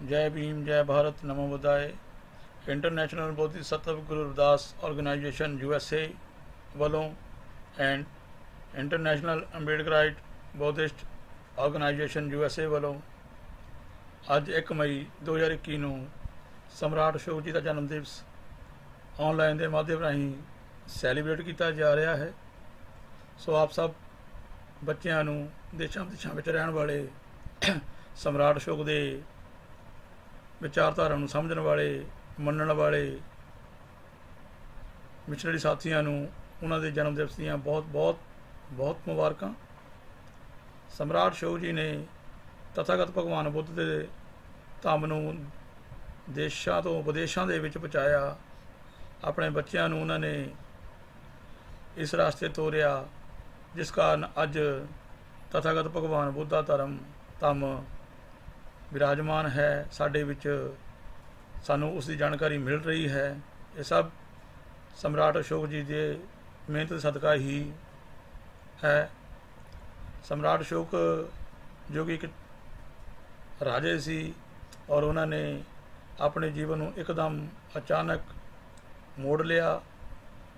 जय भीम, जय भारत, नमो बुद्धाय। International Bodhisattva Guru Ravidas organisation USA ਵੱਲੋਂ ਐਂਡ ਇੰਟਰਨੈਸ਼ਨਲ ਅੰਬੇਡਕਰਾਈਟ ਬੌਧਿਸਟ ਆਰਗੇਨਾਈਜੇਸ਼ਨ USA ਵੱਲੋਂ ਅੱਜ 1 ਮਈ 2021 ਨੂੰ ਸਮਰਾਟ ਅਸ਼ੋਕ ਜੀ ਦਾ ਜਨਮ ਦਿਵਸ ਆਨਲਾਈਨ ਦੇ ਮਾਧਿਅਮ ਰਾਹੀਂ ਸੈਲੀਬ੍ਰੇਟ ਕੀਤਾ ਜਾ ਰਿਹਾ ਹੈ। ਸੋ ਆਪ ਸਭ ਬੱਚਿਆਂ ਨੂੰ ਦੇਸ਼ਾਂ ਵਿਦੇਸ਼ਾਂ ਵਿੱਚ ਰਹਿਣ ਵਾਲੇ ਸਮਰਾਟ ਅਸ਼ੋਕ ਦੇ ਵਿਚਾਰਧਾਰਾ ਨੂੰ ਸਮਝਣ ਵਾਲੇ, ਮੰਨਣ ਵਾਲੇ ਮਿਸ਼ਨਰੀ ਸਾਥੀਆਂ ਨੂੰ ਉਹਨਾਂ ਦੇ ਜਨਮ ਦਿਵਸ ਦੀਆਂ ਬਹੁਤ ਬਹੁਤ ਬਹੁਤ ਮੁਬਾਰਕਾਂ। ਸਮਰਾਟ ਅਸ਼ੋਕ ਜੀ ਨੇ ਤਥਾਗਤ ਭਗਵਾਨ ਬੁੱਧ ਦੇ ਧੰਮ ਨੂੰ ਦੇਸ਼ਾਂ ਤੋਂ ਵਿਦੇਸ਼ਾਂ ਦੇ ਵਿੱਚ ਪਹੁੰਚਾਇਆ। ਆਪਣੇ ਬੱਚਿਆਂ ਨੂੰ ਉਹਨਾਂ ਨੇ ਇਸ ਰਾਸਤੇ ਤੋਰਿਆ ਜਿਸ ਕਾਰਨ ਅੱਜ ਤਥਾਗਤ ਭਗਵਾਨ ਬੁੱਧ ਦਾ ਧੰਮ ਵਿਰਾਜਮਾਨ ਹੈ ਸਾਡੇ ਵਿੱਚ। ਸਾਨੂੰ ਉਸ ਦੀ ਜਾਣਕਾਰੀ ਮਿਲ ਰਹੀ ਹੈ। ਇਹ ਸਭ ਸਮਰਾਟ ਅਸ਼ੋਕ ਜੀ ਦੇ ਮਿਹਨਤ ਸਦਕਾ ਹੀ ਹੈ। ਸਮਰਾਟ ਅਸ਼ੋਕ ਜੋ ਕਿ ਇੱਕ ਰਾਜੇ ਸੀ ਔਰ ਉਹਨਾਂ ਨੇ ਆਪਣੇ ਜੀਵਨ ਨੂੰ ਇੱਕਦਮ ਅਚਾਨਕ ਮੋੜ ਲਿਆ।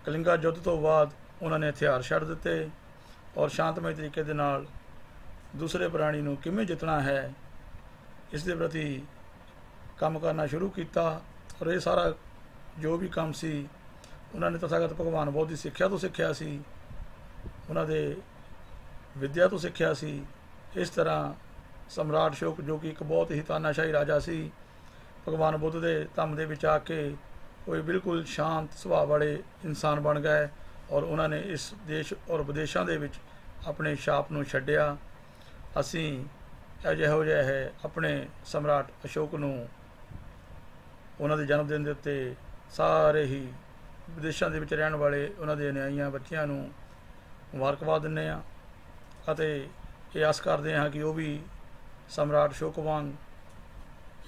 ਕਲਿੰਗਾ ਯੁੱਧ ਤੋਂ ਬਾਅਦ ਉਹਨਾਂ ਨੇ ਹਥਿਆਰ ਛੱਡ ਦਿੱਤੇ ਔਰ ਸ਼ਾਂਤਮਈ ਤਰੀਕੇ ਦੇ ਨਾਲ ਦੂਸਰੇ ਪ੍ਰਾਣੀ ਨੂੰ ਕਿਵੇਂ ਜਿੱਤਣਾ ਹੈ ਇਸ ਦੇ ਪ੍ਰਤੀ ਕੰਮ ਕਰਨਾ ਸ਼ੁਰੂ ਕੀਤਾ। ਔਰ ਇਹ ਸਾਰਾ ਜੋ ਵੀ ਕੰਮ ਸੀ ਉਹਨਾਂ ਨੇ ਤਥਾਗਤ ਭਗਵਾਨ ਬੁੱਧ ਦੀ ਸਿੱਖਿਆ ਤੋਂ ਸਿੱਖਿਆ ਸੀ, ਉਹਨਾਂ ਦੇ ਵਿੱਦਿਆ ਤੋਂ ਸਿੱਖਿਆ ਸੀ। ਇਸ ਤਰ੍ਹਾਂ ਸਮਰਾਟ ਅਸ਼ੋਕ ਜੋ ਕਿ ਇੱਕ ਬਹੁਤ ਹੀ ਤਾਨਾਸ਼ਾਹੀ ਰਾਜਾ ਸੀ, ਭਗਵਾਨ ਬੁੱਧ ਦੇ ਧੰਮ ਦੇ ਵਿੱਚ ਆ ਕੇ ਉਹ ਬਿਲਕੁਲ ਸ਼ਾਂਤ ਸੁਭਾਅ ਵਾਲੇ ਇਨਸਾਨ ਬਣ ਗਏ ਔਰ ਉਹਨਾਂ ਨੇ ਇਸ ਦੇਸ਼ ਔਰ ਵਿਦੇਸ਼ਾਂ ਦੇ ਵਿੱਚ ਆਪਣੇ ਛਾਪ ਨੂੰ ਛੱਡਿਆ। ਅਸੀਂ ਜਿਹੋ ਜਿਹਾ ਹੈ ਆਪਣੇ ਸਮਰਾਟ ਅਸ਼ੋਕ ਨੂੰ ਉਹਨਾਂ ਦੇ ਜਨਮ ਦਿਨ ਦੇ ਉੱਤੇ ਸਾਰੇ ਹੀ ਵਿਦੇਸ਼ਾਂ ਦੇ ਵਿੱਚ ਰਹਿਣ ਵਾਲੇ ਉਹਨਾਂ ਦੇ ਅਨੁਯਾਈਆਂ ਬੱਚਿਆਂ ਨੂੰ ਮੁਬਾਰਕਬਾਦ ਦਿੰਦੇ ਹਾਂ ਅਤੇ ਇਹ ਆਸ ਕਰਦੇ ਹਾਂ ਕਿ ਉਹ ਵੀ ਸਮਰਾਟ ਅਸ਼ੋਕ ਵਾਂਗ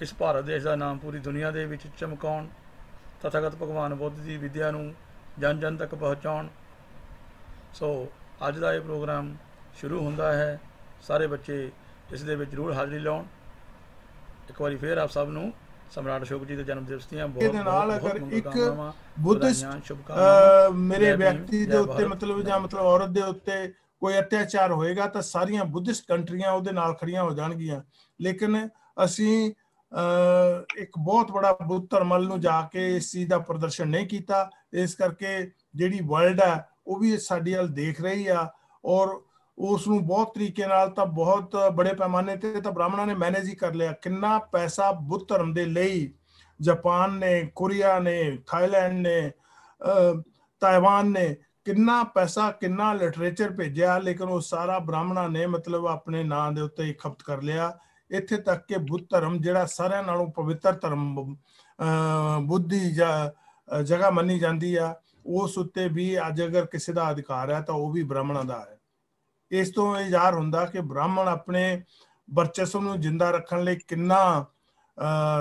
ਇਸ ਭਾਰਤ ਦੇਸ਼ ਦਾ ਨਾਮ ਪੂਰੀ ਦੁਨੀਆ ਦੇ ਵਿੱਚ ਚਮਕਾਉਣ, ਤਥਾਗਤ ਭਗਵਾਨ ਬੁੱਧ ਦੀ ਵਿੱਦਿਆ ਨੂੰ ਜਨ ਜਨ ਤੱਕ ਪਹੁੰਚਾਉਣ। ਸੋ ਅੱਜ ਦਾ ਇਹ ਪ੍ਰੋਗਰਾਮ ਸ਼ੁਰੂ ਹੁੰਦਾ ਹੈ। ਸਾਰੇ ਬੱਚੇ ਇਸ ਦੇ ਵਿੱਚ ਜ਼ਰੂਰ ਹਾਜ਼ਰੀ ਲਾਉਣ। ਇੱਕ ਵਾਰੀ ਫੇਰ ਆਪ ਸਭ ਨੂੰ ਸਮਰਾਟ ਅਸ਼ੋਕ ਜੀ ਦੇ ਜਨਮ ਦਿਵਸ ਦੀਆਂ ਬਹੁਤ ਬਹੁਤ ਮੁਬਾਰਕਾਂ। ਬੁੱਧਿਸਟ ਮੇਰੇ ਵਿਅਕਤੀ ਦੇ ਉੱਤੇ ਮਤਲਬ ਔਰਤ ਦੇ ਉੱਤੇ ਕੋਈ ਅਤਿਆਚਾਰ ਹੋਏਗਾ ਤਾਂ ਸਾਰੀਆਂ ਬੁੱਧਿਸਟ ਕੰਟਰੀਆਂ ਉਹਦੇ ਨਾਲ ਖੜੀਆਂ ਹੋ ਜਾਣਗੀਆਂ। ਲੇਕਿਨ ਅਸੀਂ ਇੱਕ ਬਹੁਤ ਬੜਾ ਬੁੱਧ ਧਰਮ ਵੱਲ ਨੂੰ ਜਾ ਕੇ ਇਸ ਚੀਜ਼ ਦਾ ਪ੍ਰਦਰਸ਼ਨ ਨਹੀਂ ਕੀਤਾ। ਇਸ ਕਰਕੇ ਜਿਹੜੀ ਵਰਲਡ ਹੈ ਉਹ ਵੀ ਸਾਡੀ ਵੱਲ ਦੇਖ ਰਹੀ ਆ ਔਰ ਉਸ ਨੂੰ ਬਹੁਤ ਤਰੀਕੇ ਨਾਲ ਤਾਂ ਬਹੁਤ ਬੜੇ ਪੈਮਾਨੇ ਤੇ ਤਾਂ ਬ੍ਰਾਹਮਣਾਂ ਨੇ ਮੈਨੇਜ ਹੀ ਕਰ ਲਿਆ। ਕਿੰਨਾ ਪੈਸਾ ਬੁੱਧ ਧਰਮ ਦੇ ਲਈ ਜਾਪਾਨ ਨੇ, ਕੋਰੀਆ ਨੇ, ਥਾਈਲੈਂਡ ਨੇ, ਤਾਇਵਾਨ ਨੇ ਕਿੰਨਾ ਪੈਸਾ, ਕਿੰਨਾ ਲਿਟਰੇਚਰ ਭੇਜਿਆ, ਲੇਕਿਨ ਉਹ ਸਾਰਾ ਬ੍ਰਾਹਮਣਾਂ ਨੇ ਮਤਲਬ ਆਪਣੇ ਨਾਂ ਦੇ ਉੱਤੇ ਹੀ ਖਪਤ ਕਰ ਲਿਆ। ਇੱਥੇ ਤੱਕ ਕਿ ਬੁੱਧ ਧਰਮ ਜਿਹੜਾ ਸਾਰਿਆਂ ਨਾਲੋਂ ਪਵਿੱਤਰ ਧਰਮ ਬੁੱਧ ਦੀ ਜਗ੍ਹਾ ਮੰਨੀ ਜਾਂਦੀ ਆ, ਉਸ ਉੱਤੇ ਵੀ ਅੱਜ ਅਗਰ ਕਿਸੇ ਦਾ ਅਧਿਕਾਰ ਹੈ ਤਾਂ ਉਹ ਵੀ ਬ੍ਰਾਹਮਣਾਂ ਦਾ ਹੈ। ਇਸ ਤੋਂ ਇਹ ਜ਼ਾਹਰ ਹੁੰਦਾ ਕਿ ਬ੍ਰਾਹਮਣ ਆਪਣੇ ਵਰਚਸਵ ਨੂੰ ਜਿੰਦਾ ਰੱਖਣ ਲਈ ਕਿੰਨਾ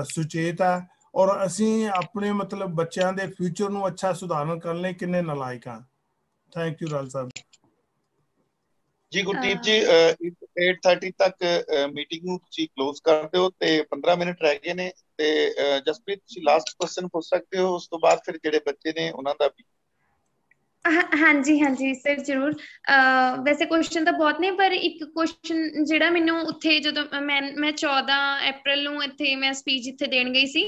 ਸੁਚੇਤ ਹੈ ਔਰ ਅਸੀਂ ਆਪਣੇ ਮਤਲਬ ਬੱਚਿਆਂ ਦੇ ਫਿਊਚਰ ਨੂੰ ਅੱਛਾ ਸੁਧਾਰਨ ਕਰਨ ਲਈ ਕਿੰਨੇ ਨਲਾਇਕ ਹਾਂ। ਥੈਂਕ ਯੂ ਰਾਲ ਸਾਹਿਬ ਜੀ। ਗੁਰਦੀਪ ਜੀ 8:30 ਤੱਕ ਮੀਟਿੰਗ ਨੂੰ ਤੁਸੀਂ ਕਲੋਜ਼ ਕਰ ਦਿਓ ਤੇ 15 ਮਿੰਟ ਰਹਿ ਗਏ ਨੇ ਤੇ ਜਸਪ੍ਰੀਤ ਤੁਸੀਂ ਲਾਸਟ ਕੁਐਸਚਨ ਪੁੱਛ ਸਕਦੇ ਹੋ। ਉਸ ਤੋਂ ਬਾਅਦ ਫਿਰ ਜਿਹੜੇ ਬੱਚੇ ਨੇ ਉਹਨਾਂ ਦਾ ਵੀ। ਹਾਂਜੀ ਹਾਂਜੀ ਸਰ ਜ਼ਰੂਰ। ਵੈਸੇ ਕੁਐਸਚਨ ਤਾਂ ਬਹੁਤ ਨੇ ਪਰ ਇੱਕ ਕੁਐਸਚਨ ਜਿਹੜਾ ਮੈਨੂੰ ਉੱਥੇ ਜਦੋਂ ਮੈਂ 14 ਅਪ੍ਰੈਲ ਨੂੰ ਇੱਥੇ ਮੈਂ ਸਪੀਚ ਇੱਥੇ ਦੇਣ ਗਈ ਸੀ,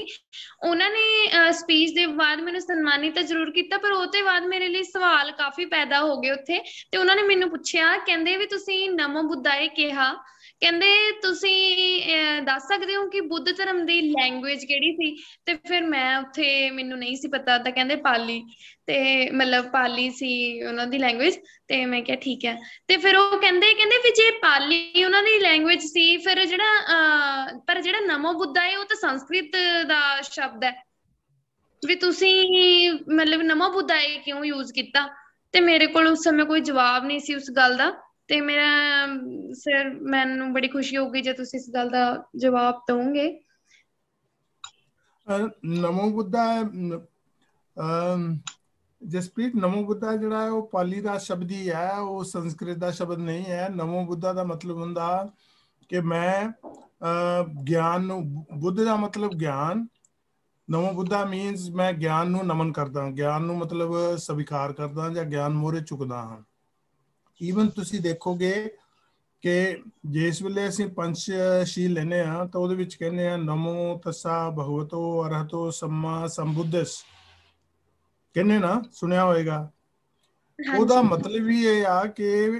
ਉਹਨਾਂ ਨੇ ਸਪੀਚ ਦੇ ਬਾਅਦ ਮੈਨੂੰ ਸਨਮਾਨਿਤ ਤਾਂ ਜ਼ਰੂਰ ਕੀਤਾ ਪਰ ਉਹ ਤੋਂ ਬਾਅਦ ਮੇਰੇ ਲਈ ਸਵਾਲ ਕਾਫੀ ਪੈਦਾ ਹੋ ਗਏ ਉੱਥੇ। ਤੇ ਉਹਨਾਂ ਨੇ ਮੈਨੂੰ ਪੁੱਛਿਆ, ਕਹਿੰਦੇ ਵੀ ਤੁਸੀਂ ਨਮੋ ਬੁੱਧਾਏ ਕਿਹਾ, ਕਹਿੰਦੇ ਤੁਸੀਂ ਦੱਸ ਸਕਦੇ ਹੋ ਕਿ ਬੁੱਧ ਧਰਮ ਦੀ ਲੈਂਗੁਏਜ ਕਿਹੜੀ ਸੀ? ਤੇ ਫਿਰ ਮੈਂ ਉੱਥੇ ਮੈਨੂੰ ਨਹੀਂ ਸੀ ਪਤਾ ਤਾਂ ਕਹਿੰਦੇ ਪਾਲੀ, ਤੇ ਮਤਲਬ ਪਾਲੀ ਸੀ ਉਹਨਾਂ ਦੀ ਲੈਂਗੁਏਜ। ਤੇ ਮੈਂ ਕਿਹਾ ਠੀਕ ਹੈ। ਤੇ ਫਿਰ ਉਹ ਕਹਿੰਦੇ ਵੀ ਜੇ ਪਾਲੀ ਉਹਨਾਂ ਦੀ ਲੈਂਗੁਏਜ ਸੀ ਫਿਰ ਜਿਹੜਾ ਨਮੋ ਬੁੱਧਾ ਹੈ ਉਹ ਤਾਂ ਸੰਸਕ੍ਰਿਤ ਦਾ ਸ਼ਬਦ ਹੈ, ਵੀ ਤੁਸੀਂ ਮਤਲਬ ਨਮੋ ਬੁੱਧਾਏ ਕਿਉਂ ਯੂਜ਼ ਕੀਤਾ? ਤੇ ਮੇਰੇ ਕੋਲ ਉਸ ਸਮੇਂ ਕੋਈ ਜਵਾਬ ਨਹੀਂ ਸੀ ਉਸ ਗੱਲ ਦਾ। ਤੇ ਮੇਰਾ ਸਰ ਮੈਨੂੰ ਬੜੀ ਖੁਸ਼ੀ ਹੋਊਗੀ ਜੇ ਤੁਸੀਂ ਇਸ ਗੱਲ ਦਾ ਜਵਾਬ ਦਵੋਗੇ। ਨਮੋ ਬੁੱਧਾ ਜਸਪ੍ਰੀਤ, ਨਮੋ ਬੁੱਧਾ ਜਿਹੜਾ ਹੈ ਉਹ ਪਾਲੀ ਦਾ ਸ਼ਬਦ ਹੀ ਹੈ, ਉਹ ਸੰਸਕ੍ਰਿਤ ਦਾ ਸ਼ਬਦ ਨਹੀਂ ਹੈ। ਨਮੋ ਬੁੱਧਾ ਦਾ ਮਤਲਬ ਹੁੰਦਾ ਕਿ ਮੈਂ ਗਿਆਨ ਨੂੰ, ਬੁੱਧ ਦਾ ਮਤਲਬ ਗਿਆਨ, ਨਮੋ ਬੁੱਧਾ ਮੀਨਸ ਮੈਂ ਗਿਆਨ ਨੂੰ ਨਮਨ ਕਰਦਾ, ਗਿਆਨ ਨੂੰ ਮਤਲਬ ਸਵੀਕਾਰ ਕਰਦਾ ਜਾਂ ਗਿਆਨ ਮੋਹਰੇ ਚੁੱਕਦਾ ਹਾਂ। ਈਵਨ ਤੁਸੀਂ ਦੇਖੋਗੇ ਕਿ ਜਿਸ ਵੇਲੇ ਅਸੀਂ ਪੰਚਸ਼ੀਲ ਲੈਨੇ ਆ ਤਾਂ ਉਹਦੇ ਵਿੱਚ ਕਹਿੰਦੇ ਆ ਨਮੋ ਤੱਸਾ ਭਗਵਤੋ ਅਰਹਤੋ ਸੰਮਾ ਸੰਬੁੱਧਸ, ਕਹਿੰਦੇ ਨਾ, ਸੁਣਿਆ ਹੋਏਗਾ। ਉਹਦਾ ਮਤਲਬ ਹੀ ਇਹ ਆ ਕਿ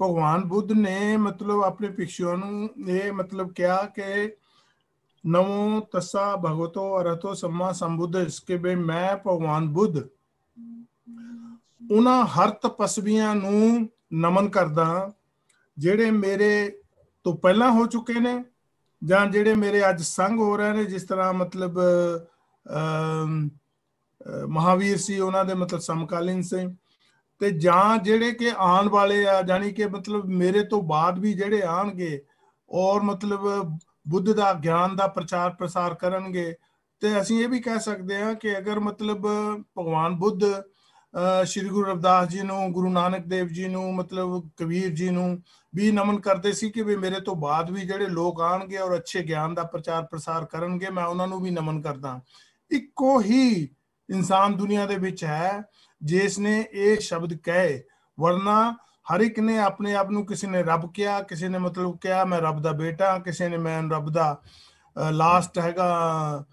ਭਗਵਾਨ ਬੁੱਧ ਨੇ ਮਤਲਬ ਆਪਣੇ ਭਿਕਸ਼ੂਆਂ ਨੂੰ ਇਹ ਮਤਲਬ ਕਿਹਾ ਕਿ ਨਮੋ ਤੱਸਾ ਭਗਵਤੋ ਅਰਹਤੋ ਸੰਮਾ ਸੰਬੁੱਧਸ, ਕਿ ਬਈ ਮੈਂ ਭਗਵਾਨ ਬੁੱਧ ਉਹਨਾਂ ਹਰ ਤਪਸਵੀਆਂ ਨੂੰ ਨਮਨ ਕਰਦਾ ਜਿਹੜੇ ਮੇਰੇ ਤੋਂ ਪਹਿਲਾਂ ਹੋ ਚੁੱਕੇ ਨੇ ਜਾਂ ਜਿਹੜੇ ਮੇਰੇ ਅੱਜ ਸੰਗ ਹੋ ਰਹੇ ਨੇ। ਜਿਸ ਤਰ੍ਹਾਂ ਮਤਲਬ ਮਹਾਵੀਰ ਸੀ, ਉਹਨਾਂ ਦੇ ਮਤਲਬ ਸਮਕਾਲੀਨ ਸੀ, ਤੇ ਜਾਂ ਜਿਹੜੇ ਕਿ ਆਉਣ ਵਾਲੇ ਆ, ਜਾਨੀ ਕਿ ਮਤਲਬ ਮੇਰੇ ਤੋਂ ਬਾਅਦ ਵੀ ਜਿਹੜੇ ਆਉਣਗੇ ਔਰ ਮਤਲਬ ਬੁੱਧ ਦਾ ਗਿਆਨ ਦਾ ਪ੍ਰਚਾਰ ਪ੍ਰਸਾਰ ਕਰਨਗੇ। ਤੇ ਅਸੀਂ ਇਹ ਵੀ ਕਹਿ ਸਕਦੇ ਹਾਂ ਕਿ ਅਗਰ ਮਤਲਬ ਭਗਵਾਨ ਬੁੱਧ ਸ਼੍ਰੀ ਗੁਰੂ ਰਵਿਦਾਸ ਜੀ ਨੂੰ, ਗੁਰੂ ਨਾਨਕ ਦੇਵ ਜੀ ਨੂੰ, ਮਤਲਬ ਕਬੀਰ ਜੀ ਨੂੰ ਵੀ ਨਮਨ ਕਰਦੇ ਸੀ ਕਿ ਵੀ ਮੇਰੇ ਤੋਂ ਬਾਅਦ ਵੀ ਜਿਹੜੇ ਲੋਕ ਆਉਣਗੇ ਔਰ ਅੱਛੇ ਗਿਆਨ ਦਾ ਪ੍ਰਚਾਰ ਪ੍ਰਸਾਰ ਕਰਨਗੇ, ਮੈਂ ਉਹਨਾਂ ਨੂੰ ਵੀ ਨਮਨ ਕਰਦਾ। ਇੱਕੋ ਹੀ ਇਨਸਾਨ ਦੁਨੀਆ ਦੇ ਵਿੱਚ ਹੈ ਜਿਸ ਨੇ ਇਹ ਸ਼ਬਦ ਕਹੇ, ਵਰਨਾ ਹਰ ਇੱਕ ਨੇ ਆਪਣੇ ਆਪ ਨੂੰ, ਕਿਸੇ ਨੇ ਰੱਬ ਕਿਹਾ, ਕਿਸੇ ਨੇ ਮਤਲਬ ਕਿਹਾ ਮੈਂ ਰੱਬ ਦਾ ਬੇਟਾ, ਕਿਸੇ ਨੇ ਮੈਂ ਰੱਬ ਦਾ ਲਾਸਟ ਹੈਗਾ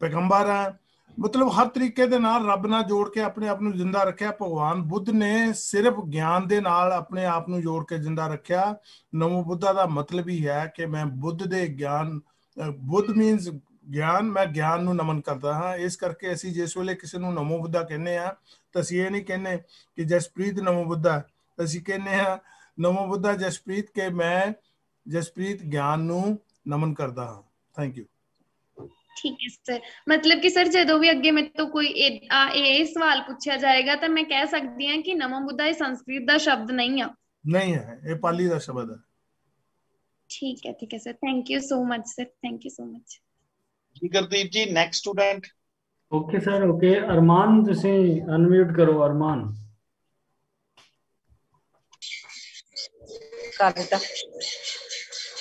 ਪੈਗੰਬਰ ਹੈ। ਮਤਲਬ ਹਰ ਤਰੀਕੇ ਦੇ ਨਾਲ ਰੱਬ ਨਾਲ ਜੋੜ ਕੇ ਆਪਣੇ ਆਪ ਨੂੰ ਜ਼ਿੰਦਾ ਰੱਖਿਆ। ਭਗਵਾਨ ਬੁੱਧ ਨੇ ਸਿਰਫ ਗਿਆਨ ਦੇ ਨਾਲ ਆਪਣੇ ਆਪ ਨੂੰ ਜੋੜ ਕੇ ਜ਼ਿੰਦਾ ਰੱਖਿਆ। ਨਮੋ ਬੁੱਧਾ ਦਾ ਮਤਲਬ ਹੀ ਹੈ ਕਿ ਮੈਂ ਬੁੱਧ ਦੇ ਗਿਆਨ, ਬੁੱਧ ਮੀਨਸ ਗਿਆਨ, ਮੈਂ ਗਿਆਨ ਨੂੰ ਨਮਨ ਕਰਦਾ ਹਾਂ। ਇਸ ਕਰਕੇ ਅਸੀਂ ਜਿਸ ਵੇਲੇ ਕਿਸੇ ਨੂੰ ਨਮੋ ਬੁੱਧਾ ਕਹਿੰਦੇ ਆ ਤਾਂ ਅਸੀਂ ਇਹ ਨਹੀਂ ਕਹਿੰਦੇ ਕਿ ਜਸਪ੍ਰੀਤ ਨਮੋ ਬੁੱਧਾ, ਅਸੀਂ ਕਹਿੰਦੇ ਆ ਨਮੋ ਬੁੱਧਾ ਜਸਪ੍ਰੀਤ, ਕਿ ਮੈਂ ਜਸਪ੍ਰੀਤ ਗਿਆਨ ਨੂੰ ਨਮਨ ਕਰਦਾ ਹਾਂ। Thank you. ਠੀਕ ਹੈ ਸਰ, ਮਤਲਬ ਕਿ ਸਰ ਜਦੋਂ ਵੀ ਅੱਗੇ ਮੇਰੇ ਤੋਂ ਕੋਈ ਇਹ ਸਵਾਲ ਪੁੱਛਿਆ ਜਾਏਗਾ ਤਾਂ ਮੈਂ ਕਹਿ ਸਕਦੀ ਹਾਂ ਕਿ ਨਮੋ ਬੁੱਧਾ ਇਹ ਸੰਸਕ੍ਰਿਤ ਦਾ ਸ਼ਬਦ ਨਹੀਂ ਆ? ਨਹੀਂ ਹੈ, ਇਹ ਪਾਲੀ ਦਾ ਸ਼ਬਦ ਹੈ। ਠੀਕ ਹੈ sir, thank you so much sir, thank you so much. ਜੀ Gurdeep ji, next student. Okay sir, okay. Armaan ਤੁਸੀਂ ਅਨਮਿਊਟ ਕਰੋ, ਅਰਮਾਨ। ਕਰ ਦਿੱਤਾ।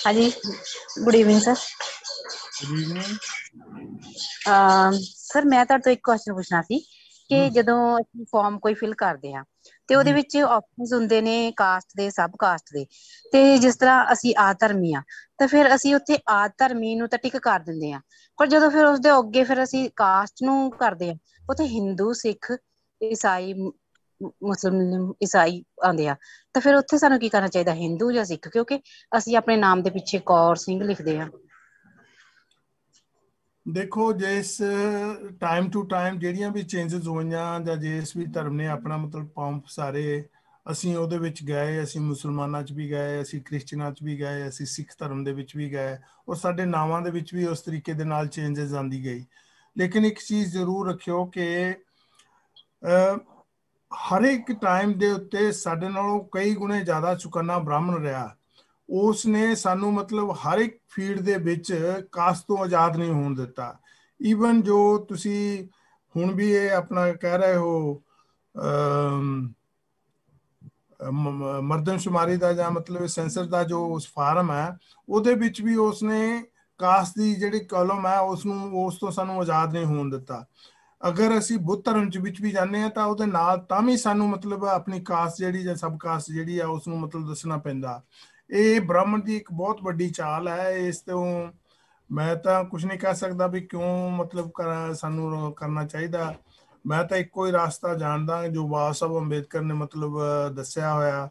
ਹਾਂਜੀ, good evening sir. Good evening. Sir ਮੈਂ ਤੁਹਾਡੇ ਤੋਂ ਇੱਕ ਕੁਐਸਚਨ ਪੁੱਛਣਾ ਸੀ ਕਿ ਜਦੋਂ ਅਸੀਂ ਫਾਰਮ ਕੋਈ ਫਿਲ ਕਰਦੇ ਹਾਂ ਤੇ ਉਹਦੇ ਵਿੱਚ ਆਪਸ਼ਨਸ ਹੁੰਦੇ ਨੇ ਕਾਸਟ ਦੇ, ਸਬ ਕਾਸਟ ਦੇ, ਤੇ ਜਿਸ ਤਰ੍ਹਾਂ ਅਸੀਂ ਆਦ ਧਰਮੀ ਆ ਤਾਂ ਫਿਰ ਅਸੀਂ ਉੱਥੇ ਆਦ ਧਰਮੀ ਨੂੰ ਤਾਂ ਟਿਕ ਕਰ ਦਿੰਦੇ ਆ, ਪਰ ਜਦੋਂ ਫਿਰ ਉਸਦੇ ਅੱਗੇ ਫਿਰ ਅਸੀਂ ਕਾਸਟ ਨੂੰ ਕਰਦੇ ਆ, ਉੱਥੇ ਹਿੰਦੂ, ਸਿੱਖ, ਈਸਾਈ, ਮੁਸਲਿਮ, ਈਸਾਈ ਆਉਂਦੇ ਆ, ਤਾਂ ਫਿਰ ਉੱਥੇ ਸਾਨੂੰ ਕੀ ਕਰਨਾ ਚਾਹੀਦਾ, ਹਿੰਦੂ ਜਾਂ ਸਿੱਖ? ਕਿਉਂਕਿ ਅਸੀਂ ਆਪਣੇ ਨਾਮ ਦੇ ਪਿੱਛੇ ਕੌਰ ਸਿੰਘ ਲਿਖਦੇ ਆ। ਦੇਖੋ, ਜਿਸ ਟਾਈਮ ਟੂ ਟਾਈਮ ਜਿਹੜੀਆਂ ਵੀ ਚੇਂਜਸ ਹੋਈਆਂ ਜਾਂ ਜਿਸ ਵੀ ਧਰਮ ਨੇ ਆਪਣਾ ਮਤਲਬ ਪੰਪ ਸਾਰੇ, ਅਸੀਂ ਉਹਦੇ ਵਿੱਚ ਗਏ, ਅਸੀਂ ਮੁਸਲਮਾਨਾਂ 'ਚ ਵੀ ਗਏ, ਅਸੀਂ ਕ੍ਰਿਸਚਨਾਂ 'ਚ ਵੀ ਗਏ, ਅਸੀਂ ਸਿੱਖ ਧਰਮ ਦੇ ਵਿੱਚ ਵੀ ਗਏ, ਔਰ ਸਾਡੇ ਨਾਵਾਂ ਦੇ ਵਿੱਚ ਵੀ ਉਸ ਤਰੀਕੇ ਦੇ ਨਾਲ ਚੇਂਜਸ ਆਉਂਦੀ ਗਈ। ਲੇਕਿਨ ਇੱਕ ਚੀਜ਼ ਜ਼ਰੂਰ ਰੱਖਿਓ ਕਿ ਹਰ ਇੱਕ ਟਾਈਮ ਦੇ ਉੱਤੇ ਸਾਡੇ ਨਾਲੋਂ ਕਈ ਗੁਣੇ ਜ਼ਿਆਦਾ ਚੁਕੰਨਾ ਬ੍ਰਾਹਮਣ ਰਿਹਾ। ਉਸ ਨੇ ਸਾਨੂੰ ਮਤਲਬ ਹਰ ਇੱਕ ਫੀਲਡ ਦੇ ਵਿੱਚ ਕਾਸਟ ਤੋਂ ਆਜ਼ਾਦ ਨਹੀਂ ਹੋਣ ਦਿੱਤਾ। ਈਵਨ ਜੋ ਤੁਸੀਂ ਹੁਣ ਵੀ ਇਹ ਆਪਣਾ ਕਹਿ ਰਹੇ ਹੋ ਮਰਦਮਸ਼ੁਮਾਰੀ ਦਾ ਜਾਂ ਮਤਲਬ ਸੈਂਸਰ ਦਾ ਜੋ ਉਸ ਫਾਰਮ ਹੈ, ਉਹਦੇ ਵਿੱਚ ਵੀ ਉਸਨੇ ਕਾਸਟ ਦੀ ਜਿਹੜੀ ਕਾਲਮ ਹੈ ਉਸਨੂੰ, ਉਸ ਤੋਂ ਸਾਨੂੰ ਆਜ਼ਾਦ ਨਹੀਂ ਹੋਣ ਦਿੱਤਾ। ਅਗਰ ਅਸੀਂ ਬੁੱਧ ਧਰਮ ਵਿੱਚ ਵੀ ਜਾਂਦੇ ਹਾਂ ਤਾਂ ਉਹਦੇ ਨਾਲ ਤਾਂ ਵੀ ਸਾਨੂੰ ਮਤਲਬ ਆਪਣੀ ਕਾਸਟ ਜਿਹੜੀ ਜਾਂ ਸਬ ਕਾਸਟ ਜਿਹੜੀ ਆ ਉਸਨੂੰ ਮਤਲਬ ਦੱਸਣਾ ਪੈਂਦਾ। ਇਹ ਬ੍ਰਾਹਮਣ ਦੀ ਇੱਕ ਬਹੁਤ ਵੱਡੀ ਚਾਲ ਹੈ। ਇਸ ਤੋਂ ਮੈਂ ਤਾਂ ਕੁਝ ਨਹੀਂ ਕਹਿ ਸਕਦਾ ਵੀ ਕਿਉਂ ਮਤਲਬ ਸਾਨੂੰ ਕਰਨਾ ਚਾਹੀਦਾ। ਮੈਂ ਤਾਂ ਇੱਕੋ ਹੀ ਰਾਸਤਾ ਜਾਣਦਾ ਜੋ ਬਾਬਾ ਸਾਹਿਬ ਅੰਬੇਦਕਰ ਨੇ ਮਤਲਬ ਦੱਸਿਆ ਹੋਇਆ,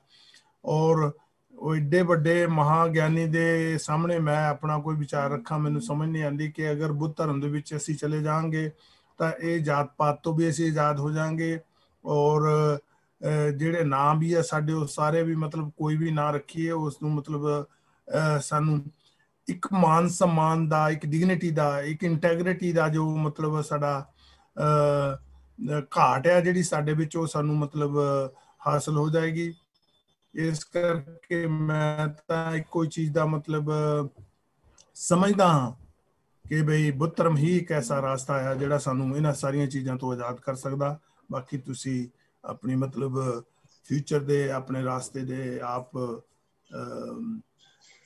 ਔਰ ਉਹ ਏਡੇ ਵੱਡੇ ਮਹਾਗਿਆਨੀ ਦੇ ਸਾਹਮਣੇ ਮੈਂ ਆਪਣਾ ਕੋਈ ਵਿਚਾਰ ਰੱਖਾਂ, ਮੈਨੂੰ ਸਮਝ ਨਹੀਂ ਆਉਂਦੀ ਕਿ ਅਗਰ ਬੁੱਧ ਧਰਮ ਦੇ ਵਿੱਚ ਅਸੀਂ ਚਲੇ ਜਾਵਾਂਗੇ ਤਾਂ ਇਹ ਜਾਤ ਪਾਤ ਤੋਂ ਵੀ ਅਸੀਂ ਆਜ਼ਾਦ ਹੋ ਜਾਵਾਂਗੇ, ਔਰ ਜਿਹੜੇ ਨਾਂ ਵੀ ਆ ਸਾਡੇ ਉਹ ਸਾਰੇ ਵੀ ਮਤਲਬ ਕੋਈ ਵੀ ਨਾਂ ਰੱਖੀਏ ਉਸ ਨੂੰ ਮਤਲਬ ਸਾਨੂੰ ਇੱਕ ਮਾਨ ਸਨਮਾਨ ਦਾ, ਇੱਕ ਡਿਗਨਿਟੀ ਦਾ, ਇੱਕ ਇੰਟੈਗਰਿਟੀ ਦਾ ਜੋ ਮਤਲਬ ਸਾਡਾ ਘਾਟ ਹੈ ਜਿਹੜੀ ਸਾਡੇ ਵਿੱਚ, ਉਹ ਸਾਨੂੰ ਮਤਲਬ ਹਾਸਲ ਹੋ ਜਾਏਗੀ। ਇਸ ਕਰਕੇ ਮੈਂ ਤਾਂ ਇੱਕੋ ਹੀ ਚੀਜ਼ ਦਾ ਮਤਲਬ ਸਮਝਦਾ ਹਾਂ ਕਿ ਬਈ ਬੁੱਧ ਧਰਮ ਹੀ ਇੱਕ ਐਸਾ ਰਾਸਤਾ ਹੈ ਜਿਹੜਾ ਸਾਨੂੰ ਇਹਨਾਂ ਸਾਰੀਆਂ ਚੀਜ਼ਾਂ ਤੋਂ ਆਜ਼ਾਦ ਕਰ ਸਕਦਾ। ਬਾਕੀ ਤੁਸੀਂ ਆਪਣੀ ਮਤਲਬ ਫਿਊਚਰ ਦੇ ਆਪਣੇ ਰਾਸਤੇ ਦੇ ਆਪ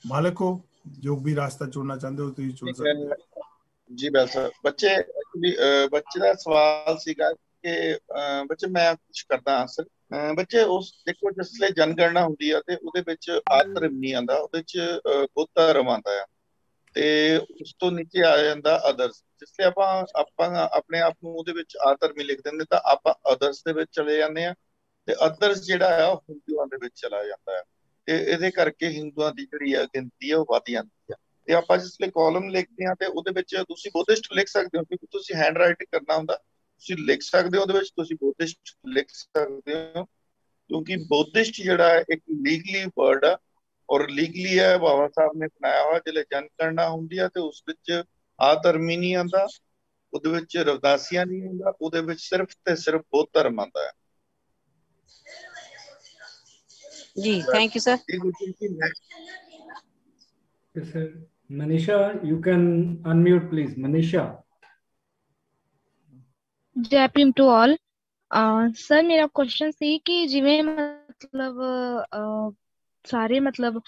ਮਾਲਕ ਹੋ, ਜੋ ਵੀ ਰਾਸਤਾ ਚੁਣਨਾ ਚਾਹੁੰਦੇ ਹੋ ਤੁਸੀਂ ਚੁਣ ਸਕਦੇ ਹੋ। ਜੀ ਬਸ ਬੱਚੇ ਐਕਚੁਅਲੀ ਬੱਚੇ ਦਾ ਸਵਾਲ ਸੀਗਾ ਕਿ ਬੱਚੇ ਮੈਂ ਕੁਝ ਕਰਦਾ ਆਂਸਰ। ਬੱਚੇ ਉਸ ਦੇਖੋ ਜਿਸਲੇ ਜਨਗਣਨਾ ਹੁੰਦੀ ਆ ਤੇ ਉਹਦੇ ਵਿੱਚ ਆਧਰਮ ਨਹੀਂ ਆਉਂਦਾ, ਉਹਦੇ ਵਿੱਚ ਬੁੱਧ ਧਰਮ ਆਉਂਦਾ ਆ ਤੇ ਉਸ ਤੋਂ ਨੀਚੇ ਆ ਜਾਂਦਾ ਅਦਰਸ। ਜਿਸਲੇ ਆਪਾਂ ਆਪਣੇ ਆਪ ਨੂੰ ਉਹਦੇ ਵਿੱਚ ਆਧਰਮੀ ਲਿਖ ਦਿੰਦੇ ਤਾਂ ਆਪਾਂ ਅਦਰਸ ਦੇ ਵਿੱਚ ਚਲੇ ਜਾਂਦੇ ਆ ਤੇ ਅਦਰਸ ਜਿਹੜਾ ਆ ਹਿੰਦੂਆਂ ਦੇ ਵਿੱਚ ਚਲਾ ਜਾਂਦਾ ਹੈ ਤੇ ਇਹਦੇ ਕਰਕੇ ਹਿੰਦੂਆਂ ਦੀ ਜਿਹੜੀ ਆ ਗਿਣਤੀ ਆ ਉਹ ਵੱਧ ਜਾਂਦੀ ਆ। ਤੇ ਆਪਾਂ ਜਿਸਲੇ ਕਾਲਮ ਲਿਖਦੇ ਆ ਤੇ ਉਹਦੇ ਵਿੱਚ ਤੁਸੀਂ ਬੁੱਧਿਸਟ ਲਿਖ ਸਕਦੇ ਹੋ, ਕਿਉਂਕਿ ਤੁਸੀਂ ਹੈਂਡ ਰਾਈਟਿੰਗ ਕਰਨਾ ਹੁੰਦਾ, ਤੁਸੀਂ ਲਿਖ ਸਕਦੇ ਹੋ ਉਹਦੇ ਵਿੱਚ ਤੁਸੀਂ ਬੁੱਧਿਸਟ ਲਿਖ ਸਕਦੇ ਹੋ, ਕਿਉਂਕਿ ਬੁੱਧਿਸਟ ਜਿਹੜਾ ਹੈ ਇੱਕ ਲੀਗਲੀ ਵਰਡ ਆ ਔਰ ਲੀਗਲੀ ਹੈ ਬਾਬਾ ਸਾਹਿਬ ਨੇ ਬਣਾਇਆ ਹੋਇਆ। ਜਿਹੜੇ ਜਨਗਣਨਾ ਹੁੰਦੀ ਆ ਤੇ ਉਸ ਵਿੱਚ ਆਧਰਮੀ ਨਹੀਂ ਆਉਂਦਾ, ਉਹਦੇ ਵਿੱਚ ਰਵਿਦਾਸੀਆ ਨਹੀਂ ਹੁੰਦਾ, ਉਹਦੇ ਵਿੱਚ ਸਿਰਫ ਤੇ ਸਿਰਫ ਬੁੱਧ ਧਰਮ ਆਉਂਦਾ ਹੈ। ਜੀ thank you sir. Manisha, you can unmute please. Manisha. ਜੈ ਭੀਮ ਟੂ ਆਲ। ਸਰ ਮੇਰਾ ਕੁਐਸਚਨ ਸੀ ਕਿ ਜਿਵੇਂ ਮਤਲਬ ਸਾਰੇ ਮਤਲਬ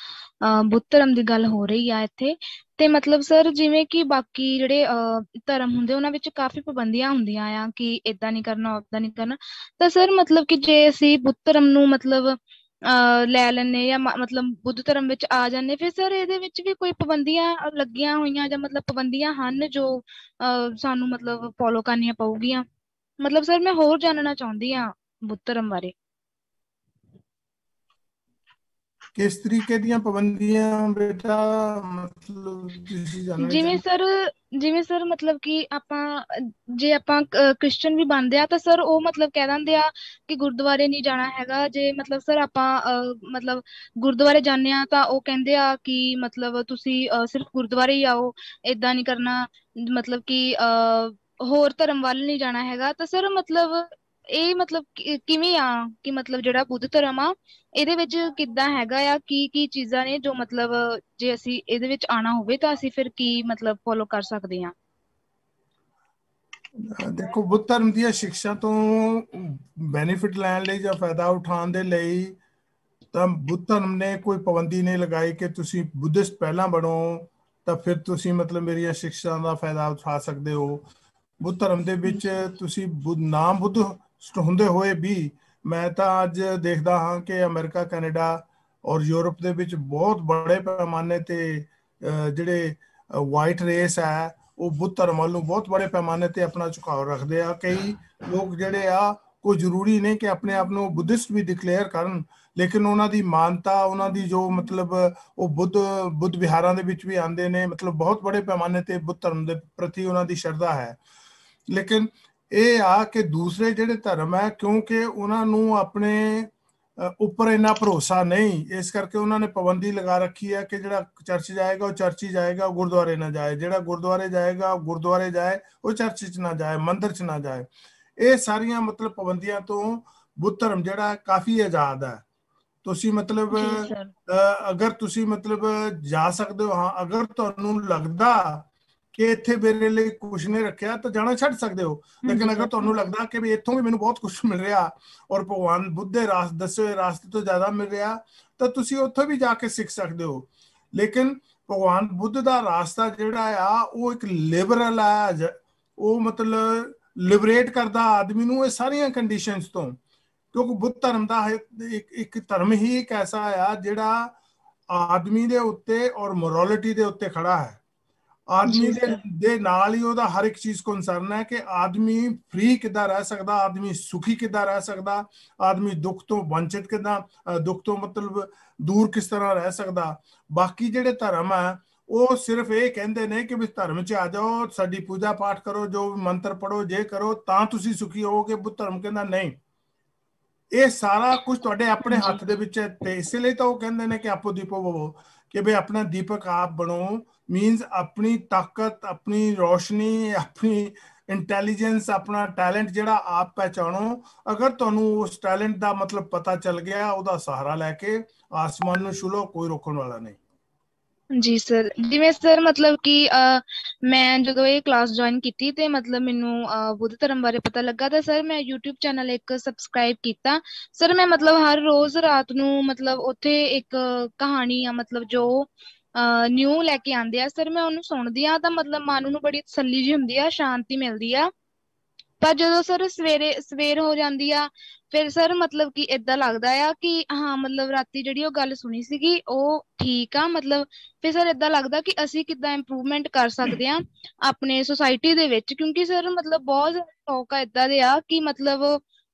ਬੁੱਧ ਧਰਮ ਦੀ ਗੱਲ ਹੋ ਰਹੀ ਆ ਇੱਥੇ, ਤੇ ਮਤਲਬ ਸਰ ਜਿਵੇਂ ਕਿ ਬਾਕੀ ਜਿਹੜੇ ਧਰਮ ਹੁੰਦੇ ਉਹਨਾਂ ਵਿੱਚ ਕਾਫੀ ਪਾਬੰਦੀਆਂ ਹੁੰਦੀਆਂ ਆ ਕਿ ਏਦਾਂ ਨਹੀਂ ਕਰਨਾ ਓਦਾਂ ਨਹੀਂ ਕਰਨਾ, ਤਾਂ ਸਰ ਮਤਲਬ ਕਿ ਜੇ ਅਸੀਂ ਬੁੱਧ ਧਰਮ ਨੂੰ ਮਤਲਬ ਲੈ ਲੈਂਦੇ ਜਾਂ ਮਤਲਬ ਬੁੱਧ ਧਰਮ ਵਿੱਚ ਆ ਜਾਂਦੇ, ਫਿਰ ਸਰ ਇਹਦੇ ਵਿੱਚ ਵੀ ਕੋਈ ਪਾਬੰਦੀਆਂ ਲੱਗੀਆਂ ਹੋਈਆਂ ਜਾਂ ਮਤਲਬ ਪਾਬੰਦੀਆਂ ਹਨ ਜੋ ਸਾਨੂੰ ਮਤਲਬ ਫੋਲੋ ਕਰਨੀਆਂ ਪਊਗੀਆਂ? ਮਤਲਬ ਸਰ ਮੈਂ ਹੋਰ ਜਾਣਨਾ ਚਾਹੁੰਦੀ ਹਾਂ ਬੁੱਧ ਧਰਮ ਬਾਰੇ। ਕਿਸ ਤਰੀਕੇ ਦੀਆਂ ਪਾਬੰਦੀਆਂ ਬੇਟਾ ਮਤਲਬ ਤੁਸੀਂ ਜਾਣਨਾ ਜਿਵੇਂ ਸਰ ਮਤਲਬ ਕਿ ਜੇ ਆਪਾਂ ਕ੍ਰਿਸਚਨ ਵੀ ਬਣਦੇ ਆ ਤਾਂ ਸਰ ਉਹ ਮਤਲਬ ਕਹਿ ਦਿੰਦੇ ਆ ਕਿ ਗੁਰਦੁਆਰੇ ਨਹੀਂ ਜਾਣਾ ਹੈਗਾ। ਜੇ ਮਤਲਬ ਸਰ ਆਪਾਂ ਮਤਲਬ ਗੁਰਦੁਆਰੇ ਜਾਂਦੇ ਆ ਤਾਂ ਉਹ ਕਹਿੰਦੇ ਆ ਕਿ ਮਤਲਬ ਤੁਸੀਂ ਸਿਰਫ ਗੁਰਦੁਆਰੇ ਹੀ ਆਓ, ਏਦਾਂ ਨਹੀਂ ਕਰਨਾ, ਮਤਲਬ ਕਿ ਹੋਰ ਧਰਮ ਵੱਲ ਨਹੀਂ ਜਾਣਾ ਹੈਗਾ। ਤਾਂ ਸਰ ਮਤਲਬ ਇਹ ਮਤਲਬ ਕਿਵੇਂ ਆ ਕਿ ਮਤਲਬ ਜਿਹੜਾ ਬੁੱਧ ਧਰਮ ਆ ਇਹਦੇ ਵਿੱਚ ਕਿੱਦਾਂ ਹੈਗਾ ਆ, ਕੀ ਚੀਜ਼ਾਂ ਨੇ ਜੋ ਮਤਲਬ ਜੇ ਅਸੀਂ ਇਹਦੇ ਵਿੱਚ ਆਣਾ ਹੋਵੇ ਤਾਂ ਅਸੀਂ ਫਿਰ ਕੀ ਮਤਲਬ ਫੋਲੋ ਕਰ ਸਕਦੇ ਹਾਂ? ਦੇਖੋ ਬੁੱਧ ਧਰਮ ਦੀਆਂ ਸਿੱਖਿਆ ਤੋਂ ਬੈਨੀਫਿਟ ਲੈਣ ਲਈ ਜਾਂ ਫਾਇਦਾ ਉਠਾਉਣ ਦੇ ਲਈ ਤਾਂ ਬੁੱਧ ਧਰਮ ਨੇ ਕੋਈ ਪਾਬੰਦੀ ਨਹੀਂ ਲਗਾਈ ਕਿ ਤੁਸੀਂ ਬੁੱਧਿਸਟ ਪਹਿਲਾਂ ਬਣੋ ਤਾਂ ਫਿਰ ਤੁਸੀਂ ਮਤਲਬ ਮੇਰੀਆਂ ਸਿੱਖਿਆ ਦਾ ਫਾਇਦਾ ਉਠਾ ਸਕਦੇ ਹੋ। ਬੁੱਧ ਧਰਮ ਦੇ ਵਿੱਚ ਤੁਸੀਂ ਨਾਮ ਬੁੱਧ ਹੁੰਦੇ ਹੋਏ ਵੀ ਮੈਂ ਤਾਂ ਅੱਜ ਦੇਖਦਾ ਹਾਂ ਕਿ ਅਮਰੀਕਾ, ਕੈਨੇਡਾ ਔਰ ਯੂਰਪ ਦੇ ਵਿੱਚ ਬਹੁਤ ਬੜੇ ਪੈਮਾਨੇ ਤੇ ਜਿਹੜੇ ਵਾਈਟ ਰੇਸ ਹੈ ਉਹ ਬੁੱਧ ਧਰਮ ਵੱਲ ਨੂੰ ਬਹੁਤ ਬੜੇ ਪੈਮਾਨੇ ਤੇ ਆਪਣਾ ਝੁਕਾਅ ਰੱਖਦੇ ਆ। ਕਈ ਲੋਕ ਜਿਹੜੇ ਆ ਕੋਈ ਜ਼ਰੂਰੀ ਨਹੀਂ ਕਿ ਆਪਣੇ ਆਪ ਨੂੰ ਬੁੱਧਿਸਟ ਵੀ ਡਿਕਲੇਅਰ ਕਰਨ, ਲੇਕਿਨ ਉਹਨਾਂ ਦੀ ਮਾਨਤਾ, ਉਹਨਾਂ ਦੀ ਜੋ ਮਤਲਬ ਉਹ ਬੁੱਧ ਵਿਹਾਰਾਂ ਦੇ ਵਿੱਚ ਵੀ ਆਉਂਦੇ ਨੇ, ਮਤਲਬ ਬਹੁਤ ਬੜੇ ਪੈਮਾਨੇ ਤੇ ਬੁੱਧ ਧਰਮ ਦੇ ਪ੍ਰਤੀ ਉਹਨਾਂ ਦੀ ਸ਼ਰਧਾ ਹੈ। ਲੇਕਿਨ ਇਹ ਆ ਕਿ ਦੂਸਰੇ ਜਿਹੜੇ ਧਰਮ ਹੈ ਕਿਉਂਕਿ ਉਹਨਾਂ ਨੂੰ ਆਪਣੇ ਉੱਪਰ ਇੰਨਾ ਭਰੋਸਾ ਨਹੀਂ, ਇਸ ਕਰਕੇ ਉਹਨਾਂ ਨੇ ਪਾਬੰਦੀ ਲਗਾ ਰੱਖੀ ਹੈ ਕਿ ਜਿਹੜਾ ਚਰਚ ਜਾਏਗਾ ਉਹ ਚਰਚ ਹੀ ਜਾਏਗਾ, ਉਹ ਗੁਰਦੁਆਰੇ ਨਾ ਜਾਏ, ਜਿਹੜਾ ਗੁਰਦੁਆਰੇ ਜਾਏਗਾ ਉਹ ਗੁਰਦੁਆਰੇ ਜਾਏ, ਉਹ ਚਰਚ 'ਚ ਨਾ ਜਾਏ, ਮੰਦਿਰ 'ਚ ਨਾ ਜਾਏ। ਇਹ ਸਾਰੀਆਂ ਮਤਲਬ ਪਾਬੰਦੀਆਂ ਤੋਂ ਬੁੱਧ ਧਰਮ ਜਿਹੜਾ ਕਾਫੀ ਆਜ਼ਾਦ ਹੈ। ਤੁਸੀਂ ਮਤਲਬ ਅਗਰ ਤੁਸੀਂ ਮਤਲਬ ਜਾ ਸਕਦੇ ਹੋ, ਹਾਂ ਅਗਰ ਤੁਹਾਨੂੰ ਲੱਗਦਾ ਕਿ ਇੱਥੇ ਮੇਰੇ ਲਈ ਕੁਛ ਨਹੀਂ ਰੱਖਿਆ ਤਾਂ ਜਾਣਾ ਛੱਡ ਸਕਦੇ ਹੋ। ਲੇਕਿਨ ਅਗਰ ਤੁਹਾਨੂੰ ਲੱਗਦਾ ਕਿ ਵੀ ਇੱਥੋਂ ਵੀ ਮੈਨੂੰ ਬਹੁਤ ਕੁਛ ਮਿਲ ਰਿਹਾ ਔਰ ਭਗਵਾਨ ਬੁੱਧ ਦੇ ਦੱਸੇ ਹੋਏ ਰਾਸਤੇ ਤੋਂ ਜ਼ਿਆਦਾ ਮਿਲ ਰਿਹਾ ਤਾਂ ਤੁਸੀਂ ਉੱਥੇ ਵੀ ਜਾ ਕੇ ਸਿੱਖ ਸਕਦੇ ਹੋ। ਲੇਕਿਨ ਭਗਵਾਨ ਬੁੱਧ ਦਾ ਰਾਸਤਾ ਜਿਹੜਾ ਆ ਉਹ ਇੱਕ ਲਿਬਰਲ ਹੈ, ਉਹ ਮਤਲਬ ਲਿਬਰੇਟ ਕਰਦਾ ਆਦਮੀ ਨੂੰ ਇਹ ਸਾਰੀਆਂ ਕੰਡੀਸ਼ਨਸ ਤੋਂ, ਕਿਉਂਕਿ ਬੁੱਧ ਧਰਮ ਦਾ ਇੱਕ ਧਰਮ ਹੀ ਇੱਕ ਐਸਾ ਆ ਜਿਹੜਾ ਆਦਮੀ ਦੇ ਉੱਤੇ ਔਰ ਮੋਰਲਿਟੀ ਦੇ ਉੱਤੇ ਖੜਾ ਹੈ। ਆਦਮੀ ਦੇ ਨਾਲ ਹੀ ਉਹਦਾ ਹਰ ਇੱਕ ਚੀਜ਼ ਕੰਸਰਨ ਹੈ ਕਿ ਆਦਮੀ ਫ੍ਰੀ ਕਿੱਦਾਂ ਰਹਿ ਸਕਦਾ, ਆਦਮੀ ਸੁਖੀ ਕਿੱਦਾਂ ਰਹਿ ਸਕਦਾ, ਆਦਮੀ ਦੁੱਖ ਤੋਂ ਵੰਚਿਤ ਕਿੱਦਾਂ, ਦੁੱਖ ਤੋਂ ਮਤਲਬ ਦੂਰ ਕਿਸ ਤਰ੍ਹਾਂ ਰਹਿ ਸਕਦਾ। ਬਾਕੀ ਜਿਹੜੇ ਧਰਮ ਹੈ ਉਹ ਸਿਰਫ ਇਹ ਕਹਿੰਦੇ ਨੇ ਕਿ ਵੀ ਧਰਮ 'ਚ ਆ ਜਾਓ, ਸਾਡੀ ਪੂਜਾ ਪਾਠ ਕਰੋ, ਜੋ ਮੰਤਰ ਪੜੋ, ਜੇ ਕਰੋ ਤਾਂ ਤੁਸੀਂ ਸੁਖੀ ਹੋਵੋਗੇ। ਬੁੱਧ ਧਰਮ ਕਹਿੰਦਾ ਨਹੀਂ, ਇਹ ਸਾਰਾ ਕੁਝ ਤੁਹਾਡੇ ਆਪਣੇ ਹੱਥ ਦੇ ਵਿੱਚ ਹੈ। ਤੇ ਇਸੇ ਲਈ ਤਾਂ ਉਹ ਕਹਿੰਦੇ ਨੇ ਕਿ ਆਪੋ ਦੀਪੋ ਭਵੋ, ਕਿ ਵੀ ਆਪਣਾ ਦੀਪਕ ਆਪ ਬਣੋ। ਮੀਨਸ ਆਪਣੀ ਤਾਕਤ, ਆਪਣੀ ਰੋਸ਼ਨੀ, ਆਪਣੀ ਇੰਟੈਲੀਜੈਂਸ, ਆਪਣਾ ਟੈਲੈਂਟ ਜਿਹੜਾ ਆਪ ਪਹਿਚਾਣੋ। ਅਗਰ ਤੁਹਾਨੂੰ ਉਸ ਟੈਲੈਂਟ ਦਾ ਮਤਲਬ ਪਤਾ ਚੱਲ ਗਿਆ, ਉਹਦਾ ਸਹਾਰਾ ਲੈ ਕੇ ਆਸਮਾਨ ਨੂੰ ਛੂ ਲਓ, ਕੋਈ ਰੋਕਣ ਵਾਲਾ ਨਹੀਂ। ਜੀ ਸਰ, ਜਿਵੇਂ ਸਰ ਮਤਲਬ ਕਿ ਮੈਂ ਜਦੋਂ ਇਹ ਕਲਾਸ ਜੁਆਇਨ ਕੀਤੀ ਤੇ ਮਤਲਬ ਮੈਨੂੰ ਬੁੱਧ ਧਰਮ ਬਾਰੇ ਪਤਾ ਲੱਗਾ ਤਾਂ ਸਰ ਮੈਂ YouTube ਚੈਨਲ ਇੱਕ ਸਬਸਕ੍ਰਾਈਬ ਕੀਤਾ। ਸਰ ਮੈਂ ਮਤਲਬ ਹਰ ਰੋਜ਼ ਰਾਤ ਨੂੰ ਮਤਲਬ ਉੱਥੇ ਇੱਕ ਕਹਾਣੀ ਆ ਮਤਲਬ ਜੋ ਨਿਊ ਲੈ ਕੇ ਆਉਂਦੇ ਆ ਸਰ, ਮੈਂ ਉਹਨੂੰ ਸੁਣਦੀ ਆ ਤਾਂ ਮਤਲਬ ਮਨ ਨੂੰ ਬੜੀ ਤਸੱਲੀ ਜਿਹੀ ਹੁੰਦੀ ਆ, ਸ਼ਾਂਤੀ ਮਿਲਦੀ ਆ। ਪਰ ਜਦੋਂ ਸਰ ਸਵੇਰ ਹੋ ਜਾਂਦੀ ਆ, ਫਿਰ ਸਰ ਮਤਲਬ ਕਿ ਏਦਾਂ ਲੱਗਦਾ ਆ ਕਿ ਹਾਂ ਮਤਲਬ ਰਾਤੀ ਜਿਹੜੀ ਉਹ ਗੱਲ ਸੁਣੀ ਸੀਗੀ ਉਹ ਠੀਕ ਆ, ਮਤਲਬ ਫਿਰ ਸਰ ਏਦਾਂ ਲੱਗਦਾ ਕਿ ਅਸੀਂ ਕਿੱਦਾਂ ਇੰਪਰੂਵਮੈਂਟ ਕਰ ਸਕਦੇ ਆ ਆਪਣੇ ਸੁਸਾਇਟੀ ਦੇ ਵਿੱਚ, ਕਿਉਂਕਿ ਸਰ ਮਤਲਬ ਬਹੁਤ ਲੋਕ ਆ ਏਦਾਂ ਦੇ ਆ ਕਿ ਮਤਲਬ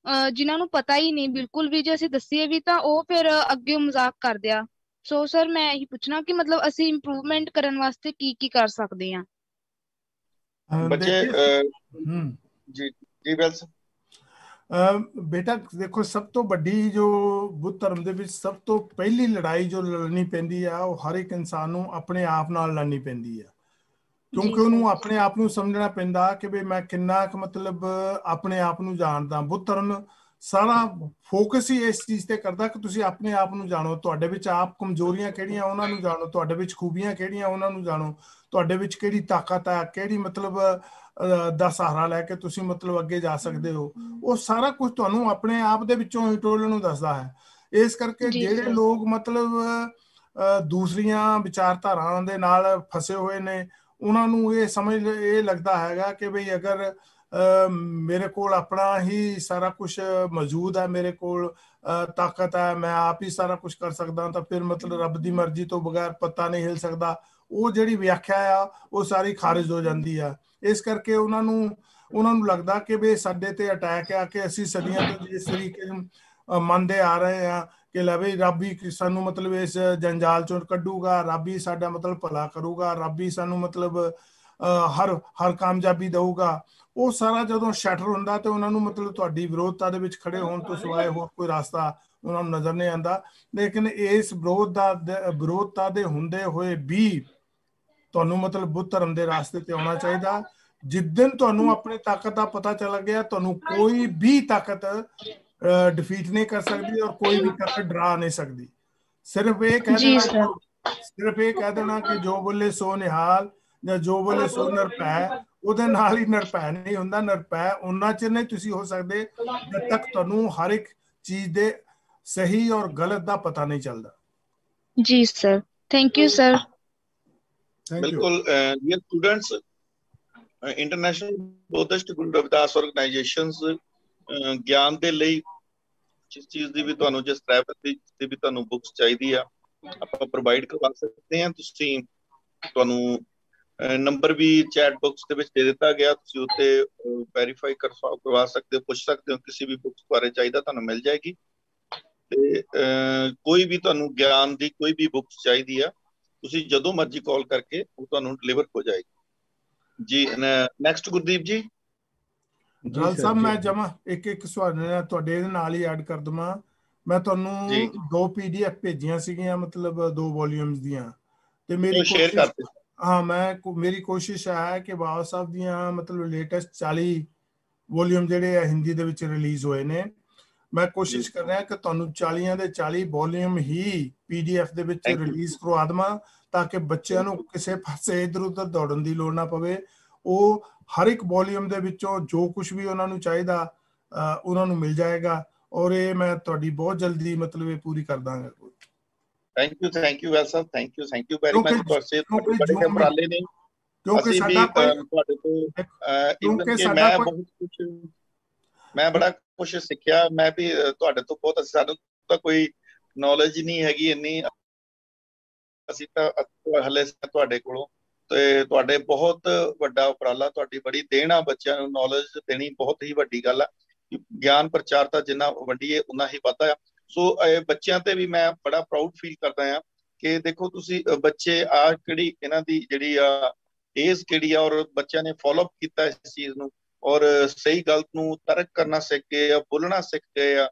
ਜਿਨ੍ਹਾਂ ਨੂੰ ਪਤਾ ਹੀ ਨਹੀਂ ਬਿਲਕੁਲ ਵੀ, ਜੇ ਅਸੀਂ ਦੱਸੀਏ ਵੀ ਤਾਂ ਉਹ ਫਿਰ ਅੱਗੇ ਮਜ਼ਾਕ ਕਰਦੇ ਆ। ਸੋ ਸਰ ਮੈਂ ਇਹੀ ਪੁੱਛਣਾ ਕਿ ਮਤਲਬ ਅਸੀਂ ਇੰਪਰੂਵਮੈਂਟ ਕਰਨ ਵਾਸਤੇ ਕੀ ਕੀ ਕਰ ਸਕਦੇ ਆ। ਬੱਚੇ ਜੀ ਜੀ ਵੈਲਸ ਬੇਟਾ ਦੇਖੋ, ਸਭ ਤੋਂ ਵੱਡੀ ਜੋ ਬੁੱਧ ਧਰਮ ਦੇ ਵਿੱਚ ਸਭ ਤੋਂ ਪਹਿਲੀ ਲੜਾਈ ਜੋ ਲੜਨੀ ਪੈਂਦੀ ਆ, ਉਹ ਹਰ ਇੱਕ ਇਨਸਾਨ ਨੂੰ ਆਪਣੇ ਆਪ ਨਾਲ ਲੜਨੀ ਪੈਂਦੀ ਆ, ਕਿਉਂਕਿ ਉਹਨੂੰ ਆਪਣੇ ਆਪ ਨੂੰ ਸਮਝਣਾ ਪੈਂਦਾ ਕਿ ਵੀ ਮੈਂ ਕਿੰਨਾ ਕੁ ਮਤਲਬ ਆਪਣੇ ਆਪ ਨੂੰ ਜਾਣਦਾ। ਬੁੱਧ ਧਰਮ ਸਾਰਾ ਫੋਕਸ ਹੀ ਇਸ ਚੀਜ਼ ਤੇ ਕਰਦਾ ਕਿ ਤੁਸੀਂ ਆਪਣੇ ਆਪ ਨੂੰ ਜਾਣੋ, ਤੁਹਾਡੇ ਵਿੱਚ ਆਪ ਕਮਜ਼ੋਰੀਆਂ ਕਿਹੜੀਆਂ ਉਹਨਾਂ ਨੂੰ ਜਾਣੋ, ਤੁਹਾਡੇ ਵਿੱਚ ਖੂਬੀਆਂ ਕਿਹੜੀਆਂ ਉਹਨਾਂ ਨੂੰ ਜਾਣੋ, ਤੁਹਾਡੇ ਵਿੱਚ ਕਿਹੜੀ ਤਾਕਤ ਹੈ, ਕਿਹੜੀ ਮਤਲਬ ਦਾ ਸਹਾਰਾ ਲੈ ਕੇ ਤੁਸੀਂ ਮਤਲਬ ਅੱਗੇ ਜਾ ਸਕਦੇ ਹੋ। ਉਹ ਸਾਰਾ ਕੁਝ ਤੁਹਾਨੂੰ ਆਪਣੇ ਆਪ ਦੇ ਵਿੱਚੋਂ ਹੀ ਟੋਲਣ ਨੂੰ ਦੱਸਦਾ ਹੈ। ਇਸ ਕਰਕੇ ਜਿਹੜੇ ਲੋਕ ਮਤਲਬ ਦੂਸਰੀਆਂ ਵਿਚਾਰਧਾਰਾਵਾਂ ਦੇ ਨਾਲ ਫਸੇ ਹੋਏ ਨੇ, ਉਹਨਾਂ ਨੂੰ ਇਹ ਲੱਗਦਾ ਹੈਗਾ ਕਿ ਬਈ ਅਗਰ ਮੇਰੇ ਕੋਲ ਆਪਣਾ ਹੀ ਸਾਰਾ ਕੁਝ ਮੌਜੂਦ ਹੈ, ਮੇਰੇ ਕੋਲ ਤਾਕਤ ਹੈ, ਮੈਂ ਆਪ ਹੀ ਸਾਰਾ ਕੁਝ ਕਰ ਸਕਦਾ, ਤਾਂ ਫਿਰ ਮਤਲਬ ਰੱਬ ਦੀ ਮਰਜ਼ੀ ਤੋਂ ਬਗੈਰ ਪੱਤਾ ਨਹੀਂ ਹਿਲ ਸਕਦਾ। ਉਹ ਜਿਹੜੀ ਵਿਆਖਿਆ ਆ ਉਹ ਸਾਰੀ ਖਾਰਿਜ ਹੋ ਜਾਂਦੀ ਆ। ਇਸ ਕਰਕੇ ਉਹਨਾਂ ਨੂੰ ਲੱਗਦਾ ਕਿ ਵੀ ਸਾਡੇ ਤੇ ਅਟੈਕ ਆ, ਕਿ ਅਸੀਂ ਸਦੀਆਂ ਤੋਂ ਜਿਸ ਤਰੀਕੇ ਮੰਨਦੇ ਆ ਰਹੇ ਆ ਕਿ ਲੈ ਬਈ ਰੱਬ ਹੀ ਸਾਨੂੰ ਮਤਲਬ ਇਸ ਜੰਜਾਲ ਚੋਂ ਕੱਢੂਗਾ, ਰੱਬ ਹੀ ਸਾਡਾ ਮਤਲਬ ਭਲਾ ਕਰੂਗਾ, ਰੱਬ ਹੀ ਸਾਨੂੰ ਮਤਲਬ ਹਰ ਕਾਮਯਾਬੀ ਦਊਗਾ। ਉਹ ਸਾਰਾ ਜਦੋਂ ਸ਼ੈਟਰ ਹੁੰਦਾ ਤੇ ਉਹਨਾਂ ਨੂੰ ਮਤਲਬ ਤੁਹਾਡੀ ਵਿਰੋਧਤਾ ਦੇ ਵਿੱਚ ਖੜੇ ਹੋਣ ਤੋਂ ਸਿਵਾਏ ਹੋਰ ਕੋਈ ਰਸਤਾ ਉਹਨਾਂ ਨੂੰ ਨਜ਼ਰ ਨਹੀਂ ਆਉਂਦਾ। ਲੇਕਿਨ ਇਸ ਵਿਰੋਧਤਾ ਦੇ ਹੁੰਦੇ ਹੋਏ ਵੀ ਤੁਹਾਨੂੰ ਮਤਲਬ ਬੁੱਧ ਧਰਮ ਦੇ ਰਾਸਤੇ ਤੇ ਆਉਣਾ ਚਾਹੀਦਾ। ਜਿੱਦਨ ਤੁਹਾਨੂੰ ਆਪਣੀ ਤਾਕਤ ਦਾ ਪਤਾ ਚੱਲ ਗਿਆ, ਤੁਹਾਨੂੰ ਕੋਈ ਵੀ ਤਾਕਤ ਡਿਫੀਟ ਨਹੀਂ ਕਰ ਸਕਦੀ ਔਰ ਕੋਈ ਵੀ ਤਾਕਤ ਡਰਾ ਨਹੀਂ ਸਕਦੀ। ਸਿਰਫ ਇਹ ਕਹਿ ਦੇਣਾ ਕਿ ਜੋ ਬੋਲੇ ਸੋ ਨਿਹਾਲ ਜਾਂ ਜੋ ਬੋਲੇ ਸੋ ਨਿਰਭੈ, ਉਹਦੇ ਨਾਲ ਹੀ ਨਿਰਭੈ ਨਹੀਂ ਹੁੰਦਾ। ਨਿਰਭੈ ਉਹਨਾਂ ਚਿਰ ਨਹੀਂ ਤੁਸੀਂ ਹੋ ਸਕਦੇ ਜਦ ਤੱਕ ਤੁਹਾਨੂੰ ਹਰ ਇੱਕ ਚੀਜ਼ ਦੇ ਸਹੀ ਔਰ ਗਲਤ ਦਾ ਪਤਾ ਨਹੀਂ ਚੱਲਦਾ। ਜੀ ਸਰ, ਥੈਂਕ ਯੂ ਸਰ। ਬਿਲਕੁਲ। Dear students, international Buddhist Guru Ravidas organisations ਗਿਆਨ ਦੇ ਲਈ ਜਿਸ ਚੀਜ਼ ਦੀ ਵੀ ਤੁਹਾਨੂੰ, ਜਿਸ ਟ੍ਰੈਵਲ ਦੀ ਵੀ ਤੁਹਾਨੂੰ ਬੁੱਕਸ ਚਾਹੀਦੀ ਆ, ਆਪਾਂ ਪ੍ਰੋਵਾਈਡ ਕਰਵਾ ਸਕਦੇ ਹਾਂ। ਤੁਹਾਨੂੰ ਨੰਬਰ ਵੀ ਚੈਟ ਬਾਕਸ ਦੇ ਵਿੱਚ ਦੇ ਦਿੱਤਾ ਗਿਆ, ਤੁਸੀਂ ਉੱਤੇ ਵੈਰੀਫਾਈ ਕਰਵਾ ਸਕਦੇ ਹੋ, ਪੁੱਛ ਸਕਦੇ ਹੋ, ਕਿਸੇ ਵੀ ਬੁੱਕਸ ਬਾਰੇ ਚਾਹੀਦਾ ਤੁਹਾਨੂੰ ਮਿਲ ਜਾਏਗੀ। ਤੇ ਕੋਈ ਵੀ ਤੁਹਾਨੂੰ ਗਿਆਨ ਦੀ ਕੋਈ ਵੀ ਬੁੱਕਸ ਚਾਹੀਦੀ ਆ, ਤੁਸੀਂ ਜਦੋਂ ਮਰਜ਼ੀ ਕਾਲ ਕਰਕੇ ਉਹ ਤੁਹਾਨੂੰ ਡਿਲੀਵਰ ਹੋ ਜਾਏਗੀ ਜੀ। ਨੈਕਸਟ ਗੁਰਦੀਪ ਜੀ। ਜਲ ਸਾਹਿਬ, ਮੈਂ ਜਮਾ ਇੱਕ ਸਵਾਲ ਤੁਹਾਡੇ ਨਾਲ ਹੀ ਐਡ ਕਰ ਦਵਾਂ। ਮੈਂ ਤੁਹਾਨੂੰ 2 PDF ਭੇਜੀਆਂ ਸੀਗੀਆਂ, ਮਤਲਬ 2 ਵੋਲੀਅਮਸ ਦੀਆਂ, ਤੇ ਮੇਰੀ ਕੋਸ਼ਿਸ਼ ਹੈ ਕਿ ਬਾਬਾ ਸਾਹਿਬ ਦੀਆਂ ਮਤਲਬ ਲੇਟੈਸਟ 40 ਵੋਲੀਅਮ ਜਿਹੜੇ ਆ ਹਿੰਦੀ ਦੇ ਵਿੱਚ ਰਿਲੀਜ਼ ਹੋਏ ਨੇ, ਮੈਂ ਕੋਸ਼ਿਸ਼ ਕਰ ਰਿਹਾ ਕਿ ਤੁਹਾਨੂੰ 40 ਦੇ 40 ਵੋਲੀਅਮ ਹੀ PDF ਦੇ ਵਿੱਚ ਰਿਲੀਜ਼ ਕਰਵਾ ਦੇਵਾਂ, ਤਾਂ ਕਿ ਬੱਚਿਆਂ ਨੂੰ ਕਿਸੇ ਪਾਸੇ ਇੱਧਰ ਉੱਧਰ ਦੌੜਨ ਦੀ ਲੋੜ ਨਾ ਪਵੇ। ਉਹ ਹਰ ਇੱਕ ਵੋਲੀਅਮ ਦੇ ਵਿੱਚੋਂ ਜੋ ਕੁਝ ਵੀ ਉਹਨਾਂ ਨੂੰ ਚਾਹੀਦਾ ਉਹਨਾਂ ਨੂੰ ਮਿਲ ਜਾਏਗਾ, ਔਰ ਇਹ ਮੈਂ ਤੁਹਾਡੀ ਬਹੁਤ ਜਲਦੀ ਮਤਲਬ ਇਹ ਪੂਰੀ ਕਰ ਦਾਂਗਾ। Thank you well sir, thank you very much. ਤੁਹਾਡੇ ਬੜੇ ਉਪਰਾਲੇ ਨੇ, ਕਿਉਂਕਿ ਸਾਡਾ ਤੁਹਾਡੇ ਤੋਂ ਮੈਂ ਬੜਾ ਕੁਝ ਸਿੱਖਿਆ। ਮੈਂ ਵੀ ਤੁਹਾਡੇ ਤੋਂ ਬਹੁਤ, ਸਾਨੂੰ ਤਾਂ ਕੋਈ ਨੌਲੇਜ ਨਹੀਂ ਹੈਗੀ ਇੰਨੀ, ਅਸੀਂ ਤਾਂ ਹਲੇ ਤੁਹਾਡੇ ਕੋਲੋਂ, ਤੇ ਤੁਹਾਡੇ ਬਹੁਤ ਵੱਡਾ ਉਪਰਾਲਾ, ਤੁਹਾਡੀ ਬੜੀ ਦੇਣ ਆ ਬੱਚਿਆਂ ਨੂੰ, ਨੌਲੇਜ ਦੇਣੀ ਬਹੁਤ ਹੀ ਵੱਡੀ ਗੱਲ ਆ। ਗਿਆਨ ਪ੍ਰਚਾਰ ਤਾਂ ਜਿੰਨਾ ਵੰਡੀਏ ਉਨਾ ਹੀ ਵੱਧਦਾ ਆ। ਸੋ ਬੱਚਿਆਂ ਤੇ ਵੀ ਮੈਂ ਬੜਾ ਪ੍ਰਾਊਡ ਫੀਲ ਕਰਦਾ ਆ ਕਿ ਦੇਖੋ ਤੁਸੀਂ ਬੱਚੇ ਆ ਕਿਹੜੀ ਇਹਨਾਂ ਦੀ ਜਿਹੜੀ ਆ ਏਜ ਕਿਹੜੀ ਆ, ਔਰ ਬੱਚਿਆਂ ਨੇ ਫੋਲੋ ਅਪ ਕੀਤਾ ਇਸ ਚੀਜ਼ ਨੂੰ, ਔਰ ਸਹੀ ਗਲਤ ਨੂੰ ਤਰਕ ਕਰਨਾ ਸਿੱਖ ਗਏ ਆ, ਬੋਲਣਾ ਸਿੱਖ ਗਏ ਆ।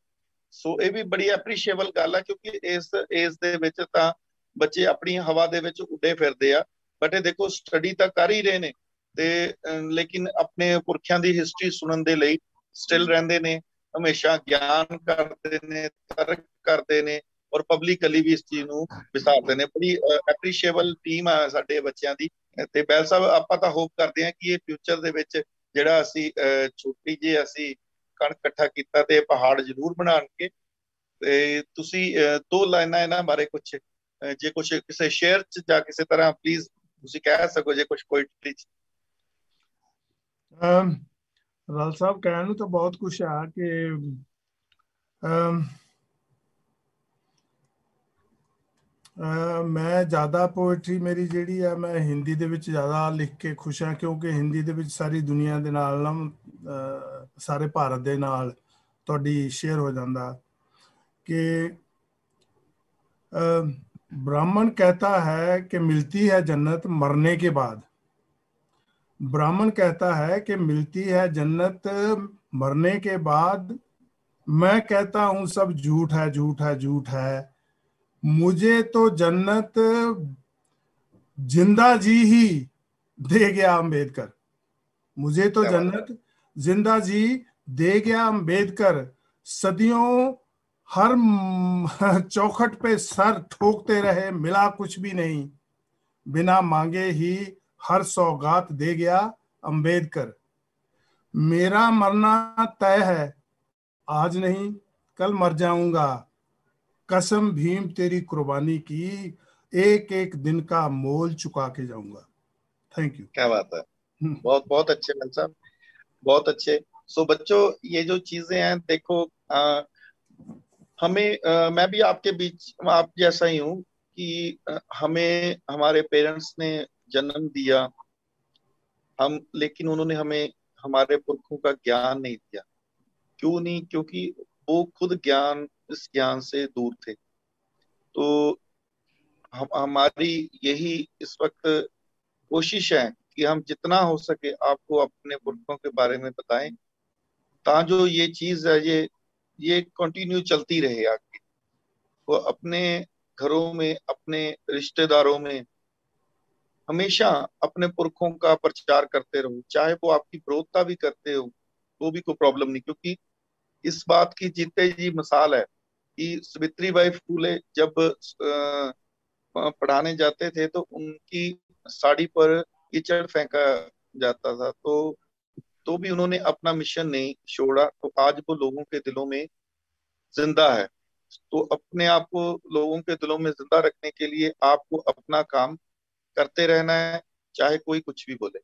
ਸੋ ਇਹ ਵੀ ਬੜੀ ਐਪਰੀਸ਼ੀਏਬਲ ਗੱਲ ਆ, ਕਿਉਂਕਿ ਇਸ ਏਜ ਦੇ ਵਿੱਚ ਤਾਂ ਬੱਚੇ ਆਪਣੀ ਹਵਾ ਦੇ ਵਿੱਚ ਉੱਡੇ ਫਿਰਦੇ ਆ। ਬਟ ਇਹ ਦੇਖੋ ਸਟੱਡੀ ਤਾਂ ਕਰ ਹੀ ਰਹੇ ਨੇ, ਤੇ ਲੇਕਿਨ ਆਪਣੇ ਪੁਰਖਿਆਂ ਦੀ ਹਿਸਟਰੀ ਸੁਣਨ ਦੇ ਲਈ ਸਟਿਲ ਰਹਿੰਦੇ ਨੇ, ਹਮੇਸ਼ਾ ਗਿਆਨ ਕਰਦੇ ਨੇ, ਤਰਕ ਕਰਦੇ ਨੇ, ਔਰ ਪਬਲਿਕਲੀ ਵੀ ਇਸ ਚੀਜ਼ ਨੂੰ ਵਿਸਾਰਦੇ ਨੇ। ਬੜੀ ਐਪਰੀਸ਼ੀਏਬਲ ਟੀਮ ਆ ਸਾਡੇ ਬੱਚਿਆਂ ਦੀ। ਤੇ ਬੈਲ ਸਾਹਿਬ, ਆਪਾਂ ਤਾਂ ਹੋਪ ਕਰਦੇ ਹਾਂ ਕਿ ਇਹ ਫਿਊਚਰ ਦੇ ਵਿੱਚ ਜਿਹੜਾ ਅਸੀਂ ਛੋਟੀ ਜਿਹੀ ਅਸੀਂ ਕਣਕ ਇਕੱਠਾ ਕੀਤਾ ਤੇ ਪਹਾੜ ਜ਼ਰੂਰ ਬਣਾਉਣਗੇ। ਤੇ ਤੁਸੀਂ 2 ਲਾਈਨਾਂ ਇਹਨਾਂ ਬਾਰੇ ਕੁਝ ਜੇ ਕੁਝ ਕਿਸੇ ਸ਼ੇਅਰ ਚ ਜਾਂ ਕਿਸੇ ਤਰ੍ਹਾਂ ਪਲੀਜ਼ ਤੁਸੀਂ ਕਹਿ ਸਕੋ ਜੇ ਕੁਝ ਪੋਇਟਰੀ ਚ। ਰਾਲ ਸਾਹਿਬ ਕਹਿਣ ਨੂੰ ਤਾਂ ਬਹੁਤ ਕੁਛ ਆ ਕਿ ਮੈਂ ਜ਼ਿਆਦਾ ਪੋਇਟਰੀ ਮੇਰੀ ਜਿਹੜੀ ਆ ਮੈਂ ਹਿੰਦੀ ਦੇ ਵਿੱਚ ਜ਼ਿਆਦਾ ਲਿਖ ਕੇ ਖੁਸ਼ ਹਾਂ, ਕਿਉਂਕਿ ਹਿੰਦੀ ਦੇ ਵਿੱਚ ਸਾਰੀ ਦੁਨੀਆ ਦੇ ਨਾਲ ਨਾ ਸਾਰੇ ਭਾਰਤ ਦੇ ਨਾਲ ਤੁਹਾਡੀ ਸ਼ੇਅਰ ਹੋ ਜਾਂਦਾ ਕਿ ब्राह्मण कहता है कि मिलती है जन्नत मरने के बाद। ब्राह्मण कहता है कि मिलती है जन्नत मरने के बाद। मैं कहता हूं सब झूठ है झूठ है झूठ है। मुझे तो जन्नत जिंदा जी ही दे गया अम्बेडकर। मुझे तो जन्नत जिंदा जी दे गया अम्बेडकर। सदियों हर चौखट पे सर ठोकते रहे, मिला कुछ भी नहीं। बिना मांगे ही हर सौगात दे गया अम्बेडकर। मेरा मरना तय है, आज नहीं कल मर जाऊंगा। कसम भीम तेरी कुर्बानी की, एक एक दिन का मोल चुका के जाऊंगा। Thank you. क्या बात है, बहुत बहुत अच्छे भाई साहब, बहुत अच्छे। सो बच्चों ये जो चीजें हैं देखो हमें मैं भी आपके बीच आप जैसा ही हूँ कि हमें हमारे पेरेंट्स ने जन्म दिया हम, लेकिन उन्होंने हमें हमारे पुरखों का ज्ञान नहीं दिया। क्यों नहीं? क्योंकि वो खुद ज्ञान इस ज्ञान से दूर थे। तो हमारी यही इस वक्त कोशिश है कि हम जितना हो सके आपको अपने पुरखों के बारे में बताएं, ताकि ये चीज है ये कंटिन्यू चलती रहे आगे। वो अपने घरों में अपने रिश्तेदारों में हमेशा अपने पुरखों का प्रचार करते रहो, चाहे वो आपकी विरोधता भी करते हो वो भी कोई प्रॉब्लम नहीं। क्योंकि इस बात की जीते जी मिसाल है कि सावित्रीबाई फूले जब पढ़ाने जाते थे तो उनकी साड़ी पर कीचड़ फेंका जाता था, तो भी उन्होंने अपना मिशन नहीं छोड़ा। तो आज वो लोगों के दिलों में जिंदा है। तो अपने आप को लोगों के दिलों में जिंदा रखने के लिए आपको अपना काम करते रहना है, चाहे कोई कुछ भी बोले।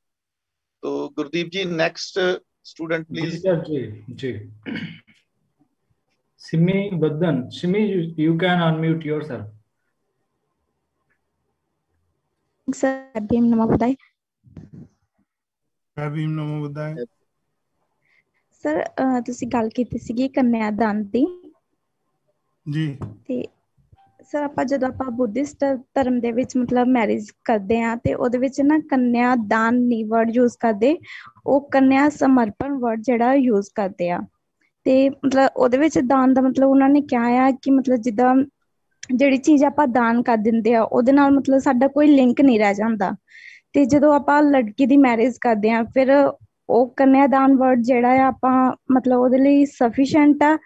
तो गुरदीप जी नेक्स्ट स्टूडेंट प्लीज। जी सिमी बदन, Simi you can unmute yourself. Sir Bhim NaMo बुद्धाय। Bhim NaMo बुद्धाय। Sir ਤੁਸੀਂ ਗੱਲ ਕੀਤੀ ਸੀਗੀ ਕੰਨਿਆਦਾਨ ਦੀ ਜੀ। ਤੇ ਸਰ ਆਪਾਂ ਜਦੋਂ ਆਪਾਂ ਬੁੱਧਿਸਟ ਧਰਮ ਦੇ ਵਿੱਚ ਮਤਲਬ ਮੈਰਿਜ ਕਰਦੇ ਆ ਤੇ ਉਹਦੇ ਵਿੱਚ ਨਾ ਕੰਨਿਆਦਾਨ ਨਹੀਂ ਵਰਡ ਯੂਜ਼ ਕਰਦੇ, ਉਹ ਕੰਨਿਆ ਸਮਰਪਣ ਵਰਡ ਜਿਹੜਾ ਯੂਜ਼ ਕਰਦੇ ਆ। ਤੇ ਮਤਲਬ ਉਹਦੇ ਵਿੱਚ ਦਾਨ ਦਾ ਮਤਲਬ ਉਹਨਾਂ ਨੇ ਕਿਹਾ ਆ ਕਿ ਮਤਲਬ ਜਿੱਦਾਂ ਜਿਹੜੀ ਚੀਜ਼ ਆਪਾਂ ਦਾਨ ਕਰ ਦਿੰਦੇ ਆ ਉਹਦੇ ਨਾਲ ਮਤਲਬ ਸਾਡਾ ਕੋਈ ਲਿੰਕ ਨਹੀਂ ਰਹਿ ਜਾਂਦਾ। ਤੇ ਜਦੋਂ ਆਪਾਂ ਲੜਕੀ ਦੀ ਮੈਰਿਜ ਕਰਦੇ ਆ ਫਿਰ ਉਹ ਕੰਨਿਆਦਾਨ ਵਰਡ ਜਿਹੜਾ ਆ ਆਪਾਂ ਮਤਲਬ ਉਹਦੇ ਲਈ ਸਫੀਸ਼ੀਐਂਟ ਆ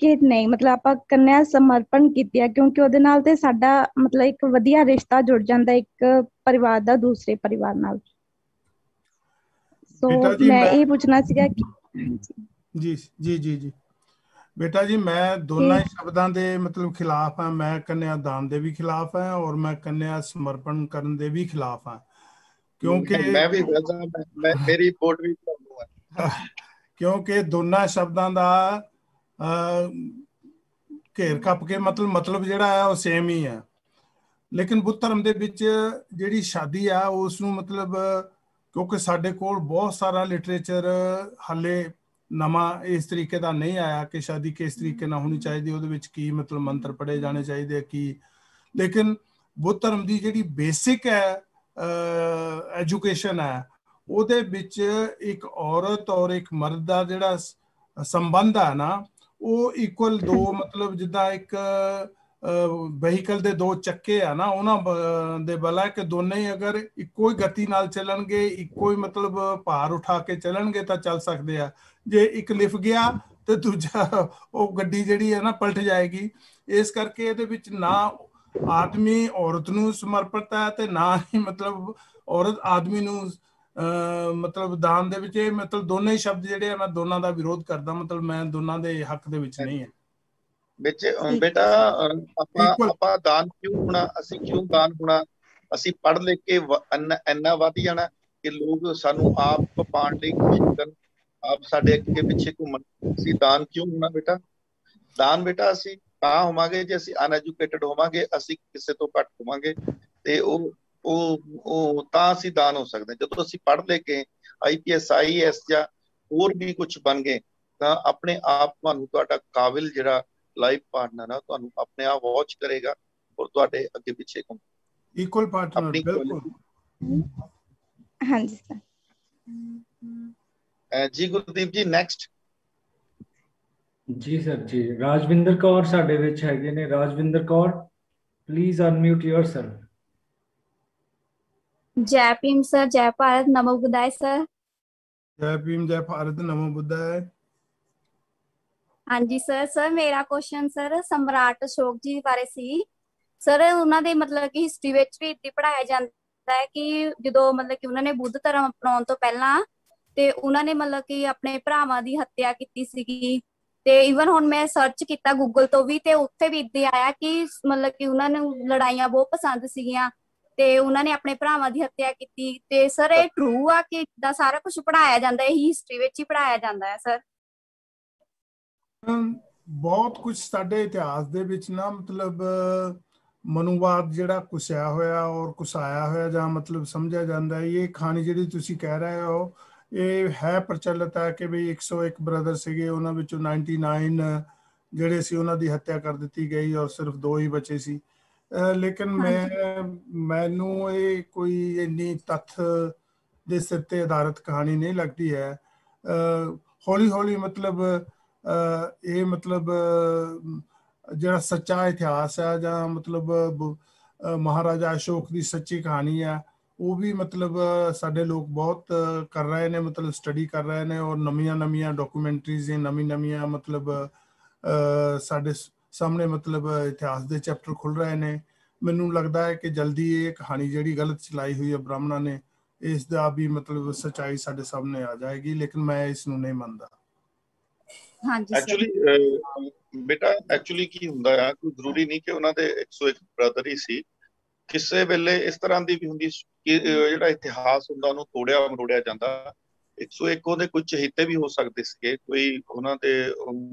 ਕਿ ਨਹੀਂ, ਮਤਲਬ ਆਪਾਂ ਕੰਨਿਆ ਸਮਰਪਣ ਕੀਤੀ ਆ ਕਿਉਂਕਿ ਉਹਦੇ ਨਾਲ ਤੇ ਸਾਡਾ ਮਤਲਬ ਇੱਕ ਵਧੀਆ ਰਿਸ਼ਤਾ ਜੁੜ ਜਾਂਦਾ ਇੱਕ ਪਰਿਵਾਰ ਦਾ ਦੂਸਰੇ ਪਰਿਵਾਰ ਨਾਲ। ਸੋ ਮੈਂ ਇਹ ਪੁੱਛਣਾ ਸੀਗਾ ਕਿ ਜੀ ਜੀ ਜੀ ਜੀ बेटा जी मैं दोनों ही शब्दों के मतलब खिलाफ हाँ। मैं कन्या दान के भी खिलाफ है और मैं कन्या समर्पण करने के भी खिलाफ हाँ, क्योंकि मैं भी मेरी वोट भी क्योंकि दोनों शब्दों का घेर खप के मतलब जिहड़ा है वो सेम ही है। लेकिन बुद्ध धर्म दे विच जिहड़ी शादी आ उसनूं मतलब क्योंकि साडे कोल बहुत सारा लिटरेचर हाले नवां इस तरीके का नहीं आया कि शादी किस तरीके नाल होनी चाहिए, ਉਹਦੇ ਵਿੱਚ ਕੀ मतलब मंत्र पढ़े जाने चाहिए की। लेकिन बुद्ध धर्म की जिहड़ी बेसिक है एजुकेशन है ਉਹਦੇ ਵਿੱਚ एक औरत और एक मर्द का जिहड़ा संबंध है ना ਉਹ इक्वल दो मतलब जिद्दां एक ਵਹੀਕਲ ਦੇ ਦੋ ਚੱਕੇ ਆ ਨਾ ਉਹਨਾਂ ਦੇ ਬਲਾ ਕਿ ਦੋਨੇ ਹੀ ਅਗਰ ਇੱਕੋ ਹੀ ਗਤੀ ਨਾਲ ਚੱਲਣਗੇ, ਇੱਕੋ ਹੀ ਮਤਲਬ ਭਾਰ ਉਠਾ ਕੇ ਚੱਲਣਗੇ ਤਾਂ ਚੱਲ ਸਕਦੇ ਆ। ਜੇ ਇੱਕ ਲਿਫ ਗਿਆ ਤੇ ਦੂਜਾ ਉਹ ਗੱਡੀ ਜਿਹੜੀ ਹੈ ਨਾ ਪਲਟ ਜਾਏਗੀ। ਇਸ ਕਰਕੇ ਇਹਦੇ ਵਿੱਚ ਨਾ ਆਦਮੀ ਔਰਤ ਨੂੰ ਸਮਰਪਿਤ ਹੈ ਤੇ ਨਾ ਹੀ ਮਤਲਬ ਔਰਤ ਆਦਮੀ ਨੂੰ ਮਤਲਬ ਦਾਨ ਦੇ ਵਿੱਚ। ਮਤਲਬ ਦੋਨੇ ਹੀ ਸ਼ਬਦ ਜਿਹੜੇ ਆ ਮੈਂ ਦੋਨਾਂ ਦਾ ਵਿਰੋਧ ਕਰਦਾ, ਮਤਲਬ ਮੈਂ ਦੋਨਾਂ ਦੇ ਹੱਕ ਦੇ ਵਿੱਚ ਨਹੀਂ ਹੈ। ਵਿੱਚ ਬੇਟਾ ਆਪਾਂ ਦਾਨ ਕਿਉਂ ਹੋਣਾ, ਅਸੀਂ ਕਿਉਂ ਦਾਨ ਹੋਣਾ, ਅਸੀਂ ਪੜ੍ਹ ਲਿਖ ਕੇ ਇੰਨਾ ਵੱਧ ਜਾਣਾ ਕਿ ਲੋਕ ਸਾਨੂੰ ਆਪ ਪਾਉਣ ਲਈ ਕੋਸ਼ਿਸ਼ ਕਰਨ, ਆਪ ਸਾਡੇ ਅੱਗੇ ਪਿੱਛੇ ਘੁੰਮਣ। ਅਸੀਂ ਦਾਨ ਕਿਉਂ ਹੋਣਾ ਬੇਟਾ? ਦਾਨ ਬੇਟਾ ਅਸੀਂ ਤਾਂ ਹੋਵਾਂਗੇ ਜੇ ਅਸੀਂ ਅਨਐਜੂਕੇਟਡ ਹੋਵਾਂਗੇ, ਅਸੀਂ ਕਿਸੇ ਤੋਂ ਘੱਟ ਹੋਵਾਂਗੇ, ਤੇ ਉਹ ਤਾਂ ਅਸੀਂ ਦਾਨ ਹੋ ਸਕਦੇ। ਜਦੋਂ ਅਸੀਂ ਪੜ੍ਹ ਲੈ ਕੇ IPS IAS ਜਾਂ ਹੋਰ ਵੀ ਕੁਝ ਬਣ ਗਏ ਤਾਂ ਆਪਣੇ ਆਪ ਤੁਹਾਨੂੰ ਤੁਹਾਡਾ ਕਾਬਿਲ ਜਿਹੜਾ ਲਾਈਫ ਪਾਰਟਨਰ ਆ ਤੁਹਾਨੂੰ ਆਪਣੇ ਆਪ ਵਾਚ ਕਰੇਗਾ ਔਰ ਤੁਹਾਡੇ ਅੱਗੇ ਪਿੱਛੇ ਘੁੰਮ ਇਕੁਅਲ ਪਾਰਟਨਰ। ਬਿਲਕੁਲ ਹਾਂਜੀ ਸਰ। ਜੀ ਗੁਰਦੀਪ ਜੀ ਨੈਕਸਟ। ਜੀ ਸਰ ਜੀ, ਰਾਜਵਿੰਦਰ ਕੌਰ ਸਾਡੇ ਵਿੱਚ ਹੈਗੇ ਨੇ। Rajwinder Kaur please unmute yourself। जय भीम सर, जय भारत, नमो बुद्धाय सर। जय भीम जय भारत नमो बुद्धाय। हाँ जी सर। सर मेरा क्वेश्चन सर सम्राट अशोक जी बारे सी। सर उन्होंने मतलब कि हिस्ट्री ਵਿੱਚ ਵੀ ਇੱਦਾਂ ਪੜਾਇਆ ਜਾਂਦਾ ਹੈ ਕਿ ਜਦੋਂ ਮਤਲਬ ਕਿ ਉਹਨਾਂ ਨੇ ਬੁੱਧ ਧਰਮ ਅਪਣਾਉਣ ਤੋਂ ਪਹਿਲਾਂ ਤੇ ਉਹਨਾਂ ਨੇ ਮਤਲਬ ਕਿ ਆਪਣੇ ਭਰਾਵਾਂ ਦੀ ਹੱਤਿਆ ਕੀਤੀ ਸੀਗੀ। ਤੇ ਈਵਨ ਹੁਣ ਮੈਂ ਸਰਚ ਕੀਤਾ ਗੂਗਲ ਤੋਂ ਵੀ ਤੇ ਉੱਥੇ ਵੀ ਇੱਦਾਂ ਆਇਆ ਕਿ ਮਤਲਬ ਕਿ ਉਹਨਾਂ ਨੂੰ ਲੜਾਈਆਂ ਬਹੁਤ ਪਸੰਦ ਸੀਗੀਆਂ ਤੇ ਉਹਨਾਂ ਨੇ ਆਪਣੇ ਭਰਾਵਾਂ ਦੀ ਹੱਤਿਆ ਕੀਤੀ। ਤੇ ਸਰ ਇਹ ਟਰੂ ਆ ਕਿ ਇਦਾਂ ਸਾਰਾ ਕੁਝ ਪੜਾਇਆ ਜਾਂਦਾ, ਇਹ ਹਿਸਟਰੀ ਵਿੱਚ ਹੀ ਪੜਾਇਆ ਜਾਂਦਾ ਹੈ ਸਰ? ਬਹੁਤ ਕੁਝ ਸਾਡੇ ਇਤਿਹਾਸ ਦੇ ਵਿੱਚ ਨਾ ਮਤਲਬ ਮਨੁਵਾਦ ਜਿਹੜਾ ਕੁਸਿਆ ਹੋਇਆ ਔਰ ਕੁਸਾਇਆ ਹੋਇਆ ਜਾਂ ਮਤਲਬ ਸਮਝਿਆ ਜਾਂਦਾ ਹੈ। ਇਹ ਕਹਾਣੀ ਜਿਹੜੀ ਤੁਸੀਂ ਕਹਿ ਰਹੇ ਹੋ ਇਹ ਹੈ ਪ੍ਰਚਲਿਤ ਹੈ ਕਿ ਵੀ 101 ਬ੍ਰਦਰ ਸੀਗੇ, ਉਹਨਾਂ ਵਿੱਚੋਂ 99 ਜਿਹੜੇ ਸੀ ਉਹਨਾਂ ਦੀ ਹੱਤਿਆ ਕਰ ਦਿੱਤੀ ਗਈ ਔਰ ਸਿਰਫ 2 ਹੀ ਬਚੇ ਸੀ। ਲੇਕਿਨ ਮੈਨੂੰ ਇਹ ਕੋਈ ਇੰਨੀ ਤੱਥ ਦੇ ਸਿਰ ਤੇ ਆਧਾਰਿਤ ਕਹਾਣੀ ਨਹੀਂ ਲੱਗਦੀ ਹੈ। ਹੌਲੀ ਹੌਲੀ ਮਤਲਬ ਇਹ ਮਤਲਬ ਜਿਹੜਾ ਸੱਚਾ ਇਤਿਹਾਸ ਹੈ ਜਾਂ ਮਤਲਬ ਮਹਾਰਾਜਾ ਅਸ਼ੋਕ ਦੀ ਸੱਚੀ ਕਹਾਣੀ ਹੈ ਉਹ ਵੀ ਮਤਲਬ ਸਾਡੇ ਲੋਕ ਬਹੁਤ ਕਰ ਰਹੇ ਨੇ, ਮਤਲਬ ਸਟੱਡੀ ਕਰ ਰਹੇ ਨੇ ਔਰ ਨਵੀਆਂ ਡਾਕੂਮੈਂਟਰੀਜ਼ ਨਵੀਆਂ ਮਤਲਬ ਸਾਡੇ ਸਾਹਮਣੇ ਮਤਲਬ ਇਤਿਹਾਸ ਦੇ ਚੈਪਟਰ ਖੁੱਲ ਰਹੇ ਨੇ। ਮੈਨੂੰ ਲੱਗਦਾ ਹੈ ਕਿ ਜਲਦੀ ਇਹ ਕਹਾਣੀ ਜਿਹੜੀ ਗਲਤ ਚਲਾਈ ਹੋਈ ਹੈ ਬ੍ਰਾਹਮਣਾਂ ਨੇ ਇਸ ਦਾ ਵੀ ਮਤਲਬ ਸੱਚਾਈ ਸਾਡੇ ਸਾਹਮਣੇ ਆ ਜਾਏਗੀ, ਲੇਕਿਨ ਮੈਂ ਇਸ ਨੂੰ ਨਹੀਂ ਮੰਨਦਾ। ਹਾਂਜੀ ਐਕਚੁਅਲੀ ਬੇਟਾ ਐਕਚੁਅਲੀ ਕੀ ਹੁੰਦਾ ਆ, ਕੋਈ ਜ਼ਰੂਰੀ ਨਹੀਂ ਕਿ ਉਹਨਾਂ ਦੇ 101 ਬ੍ਰਦਰ ਹੀ ਸੀ। ਕਿਸੇ ਵੇਲੇ ਇਸ ਤਰ੍ਹਾਂ ਦੀ ਵੀ ਹੁੰਦੀ ਕਿ ਜਿਹੜਾ ਇਤਿਹਾਸ ਹੁੰਦਾ ਉਹਨੂੰ ਤੋੜਿਆ ਮਰੋੜਿਆ ਜਾਂਦਾ। 101 ਉਹਦੇ ਕੁਝ ਚਹੀਤੇ ਵੀ ਹੋ ਸਕਦੇ ਸੀਗੇ, ਕੋਈ ਉਹਨਾਂ ਦੇ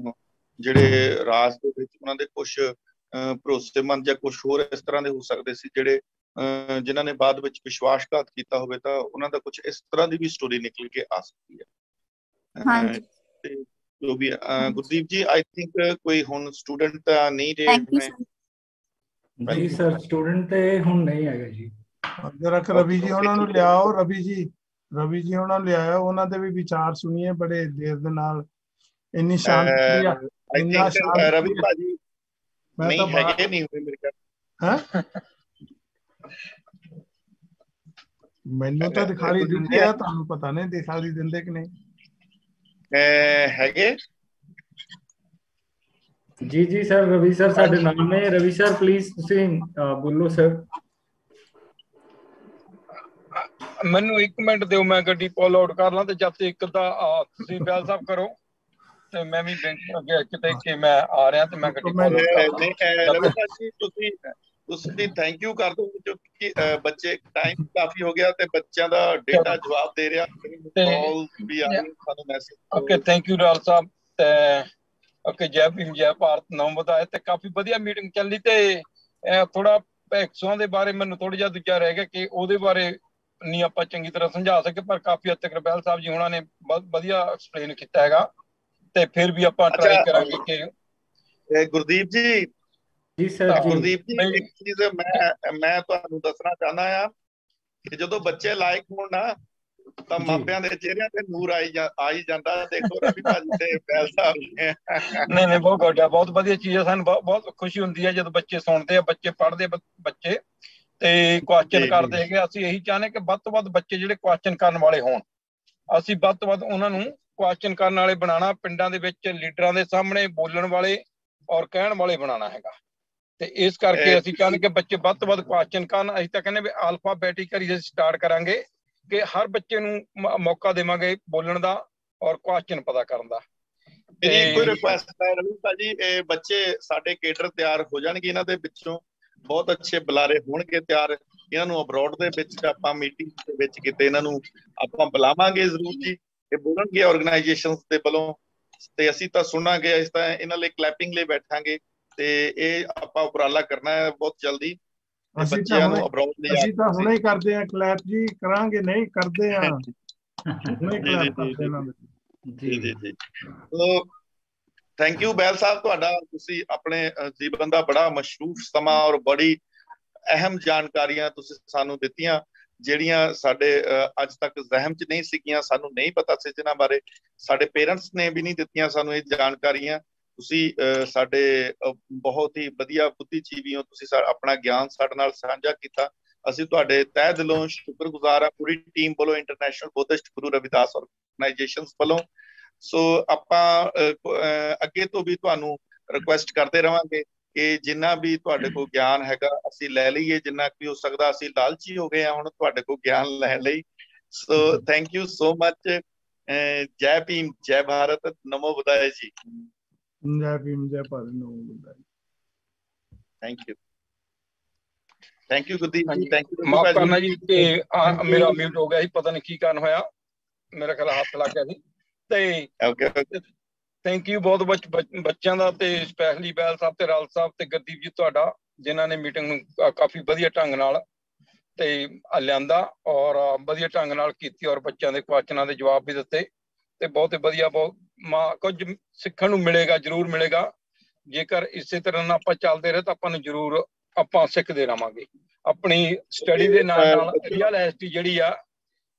ਜਿਹੜੇ ਰਾਜ ਦੇ ਵਿੱਚ ਉਹਨਾਂ ਦੇ ਕੁਝ ਭਰੋਸੇਮੰਦ ਜਾਂ ਕੁਝ ਹੋਰ ਇਸ ਤਰ੍ਹਾਂ ਦੇ ਹੋ ਸਕਦੇ ਸੀ ਜਿਹੜੇ ਜਿਨ੍ਹਾਂ ਨੇ ਬਾਅਦ ਵਿੱਚ ਵਿਸ਼ਵਾਸਘਾਤ ਕੀਤਾ ਹੋਵੇ, ਤਾਂ ਉਹਨਾਂ ਦਾ ਕੁਝ ਇਸ ਤਰ੍ਹਾਂ ਦੀ ਵੀ ਸਟੋਰੀ ਨਿਕਲ ਕੇ ਆ ਸਕਦੀ ਹੈ। ਤੇ ਜੋ ਵੀ ਗੁਰਦੀਪ ਜੀ ਆਈ ਥਿੰਕ ਕੋਈ ਹੁਣ ਸਟੂਡੈਂਟ ਤਾਂ ਨਹੀਂ ਰਹੇ ਜੀ ਸਰ, ਸਟੂਡੈਂਟ ਤੇ ਹੁਣ ਨਹੀਂ ਹੈਗਾ ਜੀ। ਜਰਾ ਰਵੀ ਜੀ ਉਹਨਾਂ ਨੂੰ ਲਿਆਓ, ਰਵੀ ਜੀ ਉਹਨਾਂ ਨੂੰ ਲਿਆਓ, ਉਹਨਾਂ ਦੇ ਵੀ ਵਿਚਾਰ ਸੁਣੀਏ ਬੜੇ ਦੇਰ ਦੇ ਨਾਲ। ਇੰਨੀ ਸ਼ਾਂਤੀ ਰਵੀ ਭਾਜੀ ਨਹੀਂ ਹੈਗੇ, ਨਹੀਂ ਹੋਏ ਮੇਰੇ ਖਿਆਲ। ਮੈਨੂੰ ਤਾਂ ਦਿਖਾਈ ਦਿੰਦੇ ਆ, ਤੁਹਾਨੂੰ ਪਤਾ ਨਹੀਂ ਦਿਖਾਈ ਦਿੰਦੇ ਕਿ ਨਹੀਂ ਹੈਗੇ। ਜੀ ਸਰ, ਰਵੀ ਸਰ ਸਾਡੇ ਨਾਲ ਨੇ। ਰਵੀ ਸਰ ਪਲੀਜ਼ ਤੁਸੀਂ ਬੋਲੋ ਸਰ। ਮੈਨੂੰ 1 ਮਿੰਟ ਦਿਓ, ਮੈਂ ਗੱਡੀ ਪੁੱਲ ਆਊਟ ਕਰ ਲਾਂ ਤੇ ਜਦ ਤੱਕ ਤੁਸੀਂ ਬੈਲ ਸਾਹਿਬ ਕਰੋ ਤੇ ਮੈਂ ਵੀ ਬੈਂਕ ਅੱਗੇ ਕਿਤੇ ਕਿ ਮੈਂ ਆ ਰਿਹਾ ਤੇ ਮੈਂ ਗੱਡੀ ਪੁੱਲ ਆਊਟ ਕਰ ਤੁਸੀਂ ਥੈਂਕ ਯੂ ਕਰ ਦੋ ਕਿਉਂਕਿ ਬੱਚੇ ਟਾਈਮ ਕਾਫੀ ਹੋ ਗਿਆ ਤੇ ਬੱਚਿਆਂ ਦਾ ਡੇਟਾ ਜਵਾਬ ਦੇ ਰਿਹਾ। ਕਾਲ ਵੀ ਆ ਰਹੀ ਸਾਨੂੰ ਮੈਸੇਜ। ਓਕੇ ਥੈਂਕ ਯੂ ਰਾਲ ਸਾਹਿਬ ਤੇ ਓਕੇ ਜੈ ਭੀਮ ਜੈ ਭਾਰਤ ਨਮੋ ਬੁੱਧਾਏ। ਤੇ ਕਾਫੀ ਵਧੀਆ ਮੀਟਿੰਗ ਚੱਲੀ ਤੇ ਥੋੜਾ ਭੈਕਸੂਆਂ ਦੇ ਬਾਰੇ ਮੈਨੂੰ ਥੋੜਾ ਜਿਹਾ ਦੂਜਾ ਰਹਿ ਗਿਆ ਕਿ ਉਹਦੇ ਬਾਰੇ ਨਹੀਂ ਆਪਾਂ ਚੰਗੀ ਤਰ੍ਹਾਂ ਸਮਝਾ ਸਕੇ, ਪਰ ਕਾਫੀ ਹੱਦ ਤੱਕ ਬੈਲ ਸਾਹਿਬ ਜੀ ਉਹਨਾਂ ਨੇ ਬਹੁਤ ਵਧੀਆ ਐਕਸਪਲੇਨ ਕੀਤਾ ਹੈਗਾ ਤੇ ਫਿਰ ਵੀ ਆਪਾਂ ਟਰਾਈ ਕਰਾਂਗੇ ਕਿ ਗੁਰਦੀਪ ਜੀ ਗੁਰਦੀਪ ਜੀ ਇੱਕ ਚੀਜ਼ ਮੈਂ ਤੁਹਾਨੂੰ ਦੱਸਣਾ ਚਾਹੁੰਦਾ ਆ ਕਿ ਜਦੋਂ ਬੱਚੇ ਲਾਇਕ ਹੋਣ ਨਾ ਤਾਂ ਮਾਪਿਆਂ ਦੇ ਚਿਹਰਿਆਂ ਤੇ ਨੂਰ ਆਈ ਜਾਂਦਾ। ਦੇਖੋ ਰਵੀ ਭਾਜੀ ਤੇ ਬੈਲ ਸਾਹਿਬ ਨਹੀਂ ਬਹੁਤ ਗੁੱਡ ਆ, ਬਹੁਤ ਵਧੀਆ ਚੀਜ਼ ਆ। ਸਾਨੂੰ ਬਹੁਤ ਖੁਸ਼ੀ ਹੁੰਦੀ ਹੈ ਜਦੋਂ ਬੱਚੇ ਸੁਣਦੇ ਆ, ਬੱਚੇ ਪੜ੍ਹਦੇ ਬੱਚੇ ਤੇ ਕੁਐਸਚਨ ਕਰਦੇ ਹੈਗੇ। ਅਸੀਂ ਇਹੀ ਚਾਹੁੰਦੇ ਕਿ ਵੱਧ ਤੋਂ ਵੱਧ ਬੱਚੇ ਜਿਹੜੇ ਕੁਐਸਚਨ ਕਰਨ ਵਾਲੇ ਹੋਣ, ਅਸੀਂ ਵੱਧ ਤੋਂ ਵੱਧ ਉਹਨਾਂ ਨੂੰ ਕੁਐਸਚਨ ਕਰਨ ਵਾਲੇ ਬਣਾਉਣਾ, ਪਿੰਡਾਂ ਦੇ ਵਿੱਚ ਲੀਡਰਾਂ ਦੇ ਸਾਹਮਣੇ ਬੋਲਣ ਵਾਲੇ ਔਰ ਕਹਿਣ ਵਾਲੇ ਬਣਾਉਣਾ ਹੈਗਾ। ਤੇ ਇਸ ਕਰਕੇ ਅਸੀਂ ਚਾਹੁੰਦੇ ਕਿ ਬੱਚੇ ਵੱਧ ਤੋਂ ਵੱਧ ਕੁਐਸਚਨ ਕਰਨ। ਅਸੀਂ ਤਾਂ ਕਹਿੰਦੇ ਵੀ ਆਲਫਾਬੈਟਿਕਲੀ ਅਸੀਂ ਸਟਾਰਟ ਕਰਾਂਗੇ ਕਿ ਹਰ ਬੱਚੇ ਨੂੰ ਮੌਕਾ ਦੇਵਾਂਗੇ ਬੋਲਣ ਦਾ ਔਰ ਕੁਐਸਚਨ ਪਤਾ ਕਰਨ ਦਾ। ਮੇਰੀ ਕੋਈ ਰਿਕੁਐਸਟ ਹੈ ਰਵੀ ਭਾਜੀ, ਇਹ ਬੱਚੇ ਸਾਡੇ ਕੇਡਰ ਤਿਆਰ ਹੋ ਜਾਣਗੇ, ਇਹਨਾਂ ਦੇ ਵਿੱਚੋਂ ਬਹੁਤ ਅੱਛੇ ਬੁਲਾਰੇ ਹੋਣਗੇ ਤਿਆਰ। ਇਹਨਾਂ ਨੂੰ ਅਬਰੋਡ ਦੇ ਵਿੱਚ ਆਪਾਂ ਮੀਟਿੰਗ ਦੇ ਵਿੱਚ ਕਿਤੇ ਇਹਨਾਂ ਨੂੰ ਆਪਾਂ ਬੁਲਾਵਾਂਗੇ ਜ਼ਰੂਰ ਜੀ। ਇਹ ਬੋਲਣਗੇ ਆਰਗੇਨਾਈਜੇਸ਼ਨਸ ਦੇ ਵੱਲੋਂ ਤੇ ਅਸੀਂ ਤਾਂ ਸੁਣਾਂਗੇ, ਅਸੀਂ ਤਾਂ ਇਹਨਾਂ ਲਈ ਕਲੈਪਿੰਗ ਲਈ ਬੈਠਾਂਗੇ ਤੇ ਇਹ ਆਪਾਂ ਉਪਰਾਲਾ ਕਰਨਾ ਹੈ ਬਹੁਤ ਜਲਦੀ। ਬੱਚਿਆਂ ਨੂੰ ਅਬਰੋਡ ਲਈ ਅਸੀਂ ਤਾਂ ਹੁਣੇ ਹੀ ਕਰਦੇ ਆ ਕਲੈਪ ਜੀ, ਕਰਾਂਗੇ ਨਹੀਂ ਕਰਦੇ ਆ ਹੁਣੇ ਕਲੈਪ ਕਰਦੇ ਇਹਨਾਂ ਦੇ। ਜੀ ਜੀ ਜੀ। ਸੋ ਥੈਂਕ ਯੂ ਬੈਲ ਸਾਹਿਬ, ਤੁਹਾਡਾ ਤੁਸੀਂ ਆਪਣੇ ਜੀਵਨ ਦਾ ਬੜਾ ਮਸ਼ਰੂਫ ਸਮਾਂ ਔਰ ਬੜੀ ਅਹਿਮ ਜਾਣਕਾਰੀਆਂ ਤੁਸੀਂ ਸਾਨੂੰ ਦਿੱਤੀਆਂ, ਜਿਹੜੀਆਂ ਸਾਡੇ ਅੱਜ ਤੱਕ ਜ਼ਹਿਨ 'ਚ ਨਹੀਂ ਸੀਗੀਆਂ, ਸਾਨੂੰ ਨਹੀਂ ਪਤਾ ਸੀ, ਜਿਨ੍ਹਾਂ ਬਾਰੇ ਸਾਡੇ ਪੇਰੈਂਟਸ ਨੇ ਵੀ ਨਹੀਂ ਦਿੱਤੀਆਂ ਸਾਨੂੰ ਇਹ ਜਾਣਕਾਰੀਆਂ। ਤੁਸੀਂ ਸਾਡੇ ਬਹੁਤ ਹੀ ਵਧੀਆ ਬੁੱਧੀਜੀਵੀ ਹੋ, ਤੁਸੀਂ ਆਪਣਾ ਗਿਆਨ ਸਾਡੇ ਨਾਲ ਸਾਂਝਾ ਕੀਤਾ। ਅਸੀਂ ਤੁਹਾਡੇ ਤਹਿ ਦਿਲੋਂ ਸ਼ੁਕਰਗੁਜ਼ਾਰ ਹਾਂ, ਪੂਰੀ ਟੀਮ ਵੱਲੋਂ, international Buddhist Guru Ravidas organisations ਵੱਲੋਂ। ਸੋ ਆਪਾਂ ਅੱਗੇ ਤੋਂ ਵੀ ਤੁਹਾਨੂੰ ਰਿਕੁਐਸਟ ਕਰਦੇ ਰਵਾਂਗੇ ਕਿ ਜਿੰਨਾ ਵੀ ਤੁਹਾਡੇ ਕੋਲ ਗਿਆਨ ਹੈਗਾ ਅਸੀਂ ਲੈ ਲਈਏ, ਜਿੰਨਾ ਵੀ ਹੋ ਸਕਦਾ। ਅਸੀਂ ਲਾਲਚੀ ਹੋ ਗਏ ਹਾਂ ਹੁਣ ਤੁਹਾਡੇ ਕੋਲ ਗਿਆਨ ਲੈਣ ਲਈ। So thank you so much. ਜੈ ਭੀਮ, ਜੈ ਭਾਰਤ, ਨਮੋ ਬੁੱਧਾਏ ਜੀ। ਜੈ ਭੀਮ, ਜੈ ਭਾਰਤ, ਨਮੋ ਬੁੱਧਾਏ। Thank you, thank you Gurdeep ji. Thank you. ਮਾਫ ਕਰਨਾ ਜੀ ਕਿ ਮੇਰਾ ਮਿਊਟ ਹੋ ਗਿਆ ਸੀ, ਪਤਾ ਨਹੀਂ ਕੀ ਕਾਰਨ ਹੋਇਆ, ਮੇਰਾ ਖਿਆਲ ਹੱਥ ਲੱਗ ਗਿਆ ਸੀ। ਤੇ ਥੈਂਕ ਯੂ ਬਹੁਤ ਬੱਚਿਆਂ ਦਾ, ਤੇ ਸਪੈਸ਼ਲੀ ਬੈਲ ਸਾਹਿਬ ਤੇ ਰਾਲ ਸਾਹਿਬ ਤੇ ਗੁਰਦੀਪ ਜੀ ਤੁਹਾਡਾ, ਜਿਨ੍ਹਾਂ ਨੇ ਮੀਟਿੰਗ ਨੂੰ ਕਾਫੀ ਵਧੀਆ ਢੰਗ ਨਾਲ ਤੇ ਲਿਆਂਦਾ ਔਰ ਵਧੀਆ ਢੰਗ ਨਾਲ ਕੀਤੀ ਔਰ ਬੱਚਿਆਂ ਦੇ ਕੁਐਸਚਨਾਂ ਦੇ ਜਵਾਬ ਵੀ ਦਿੱਤੇ ਤੇ ਬਹੁਤ ਹੀ ਵਧੀਆ। ਕੁਝ ਸਿੱਖਣ ਨੂੰ ਮਿਲੇਗਾ, ਜ਼ਰੂਰ ਮਿਲੇਗਾ। ਜੇਕਰ ਇਸੇ ਤਰ੍ਹਾਂ ਨਾਲ ਆਪਾਂ ਚੱਲਦੇ ਰਹੇ ਤਾਂ ਆਪਾਂ ਨੂੰ ਜ਼ਰੂਰ ਆਪਾਂ ਸਿੱਖਦੇ ਰਹਾਂਗੇ। ਆਪਣੀ ਸਟੱਡੀ ਦੇ ਨਾਲ ਨਾਲ ਰੀਅਲ ਐਸਟੀ ਜਿਹੜੀ ਆ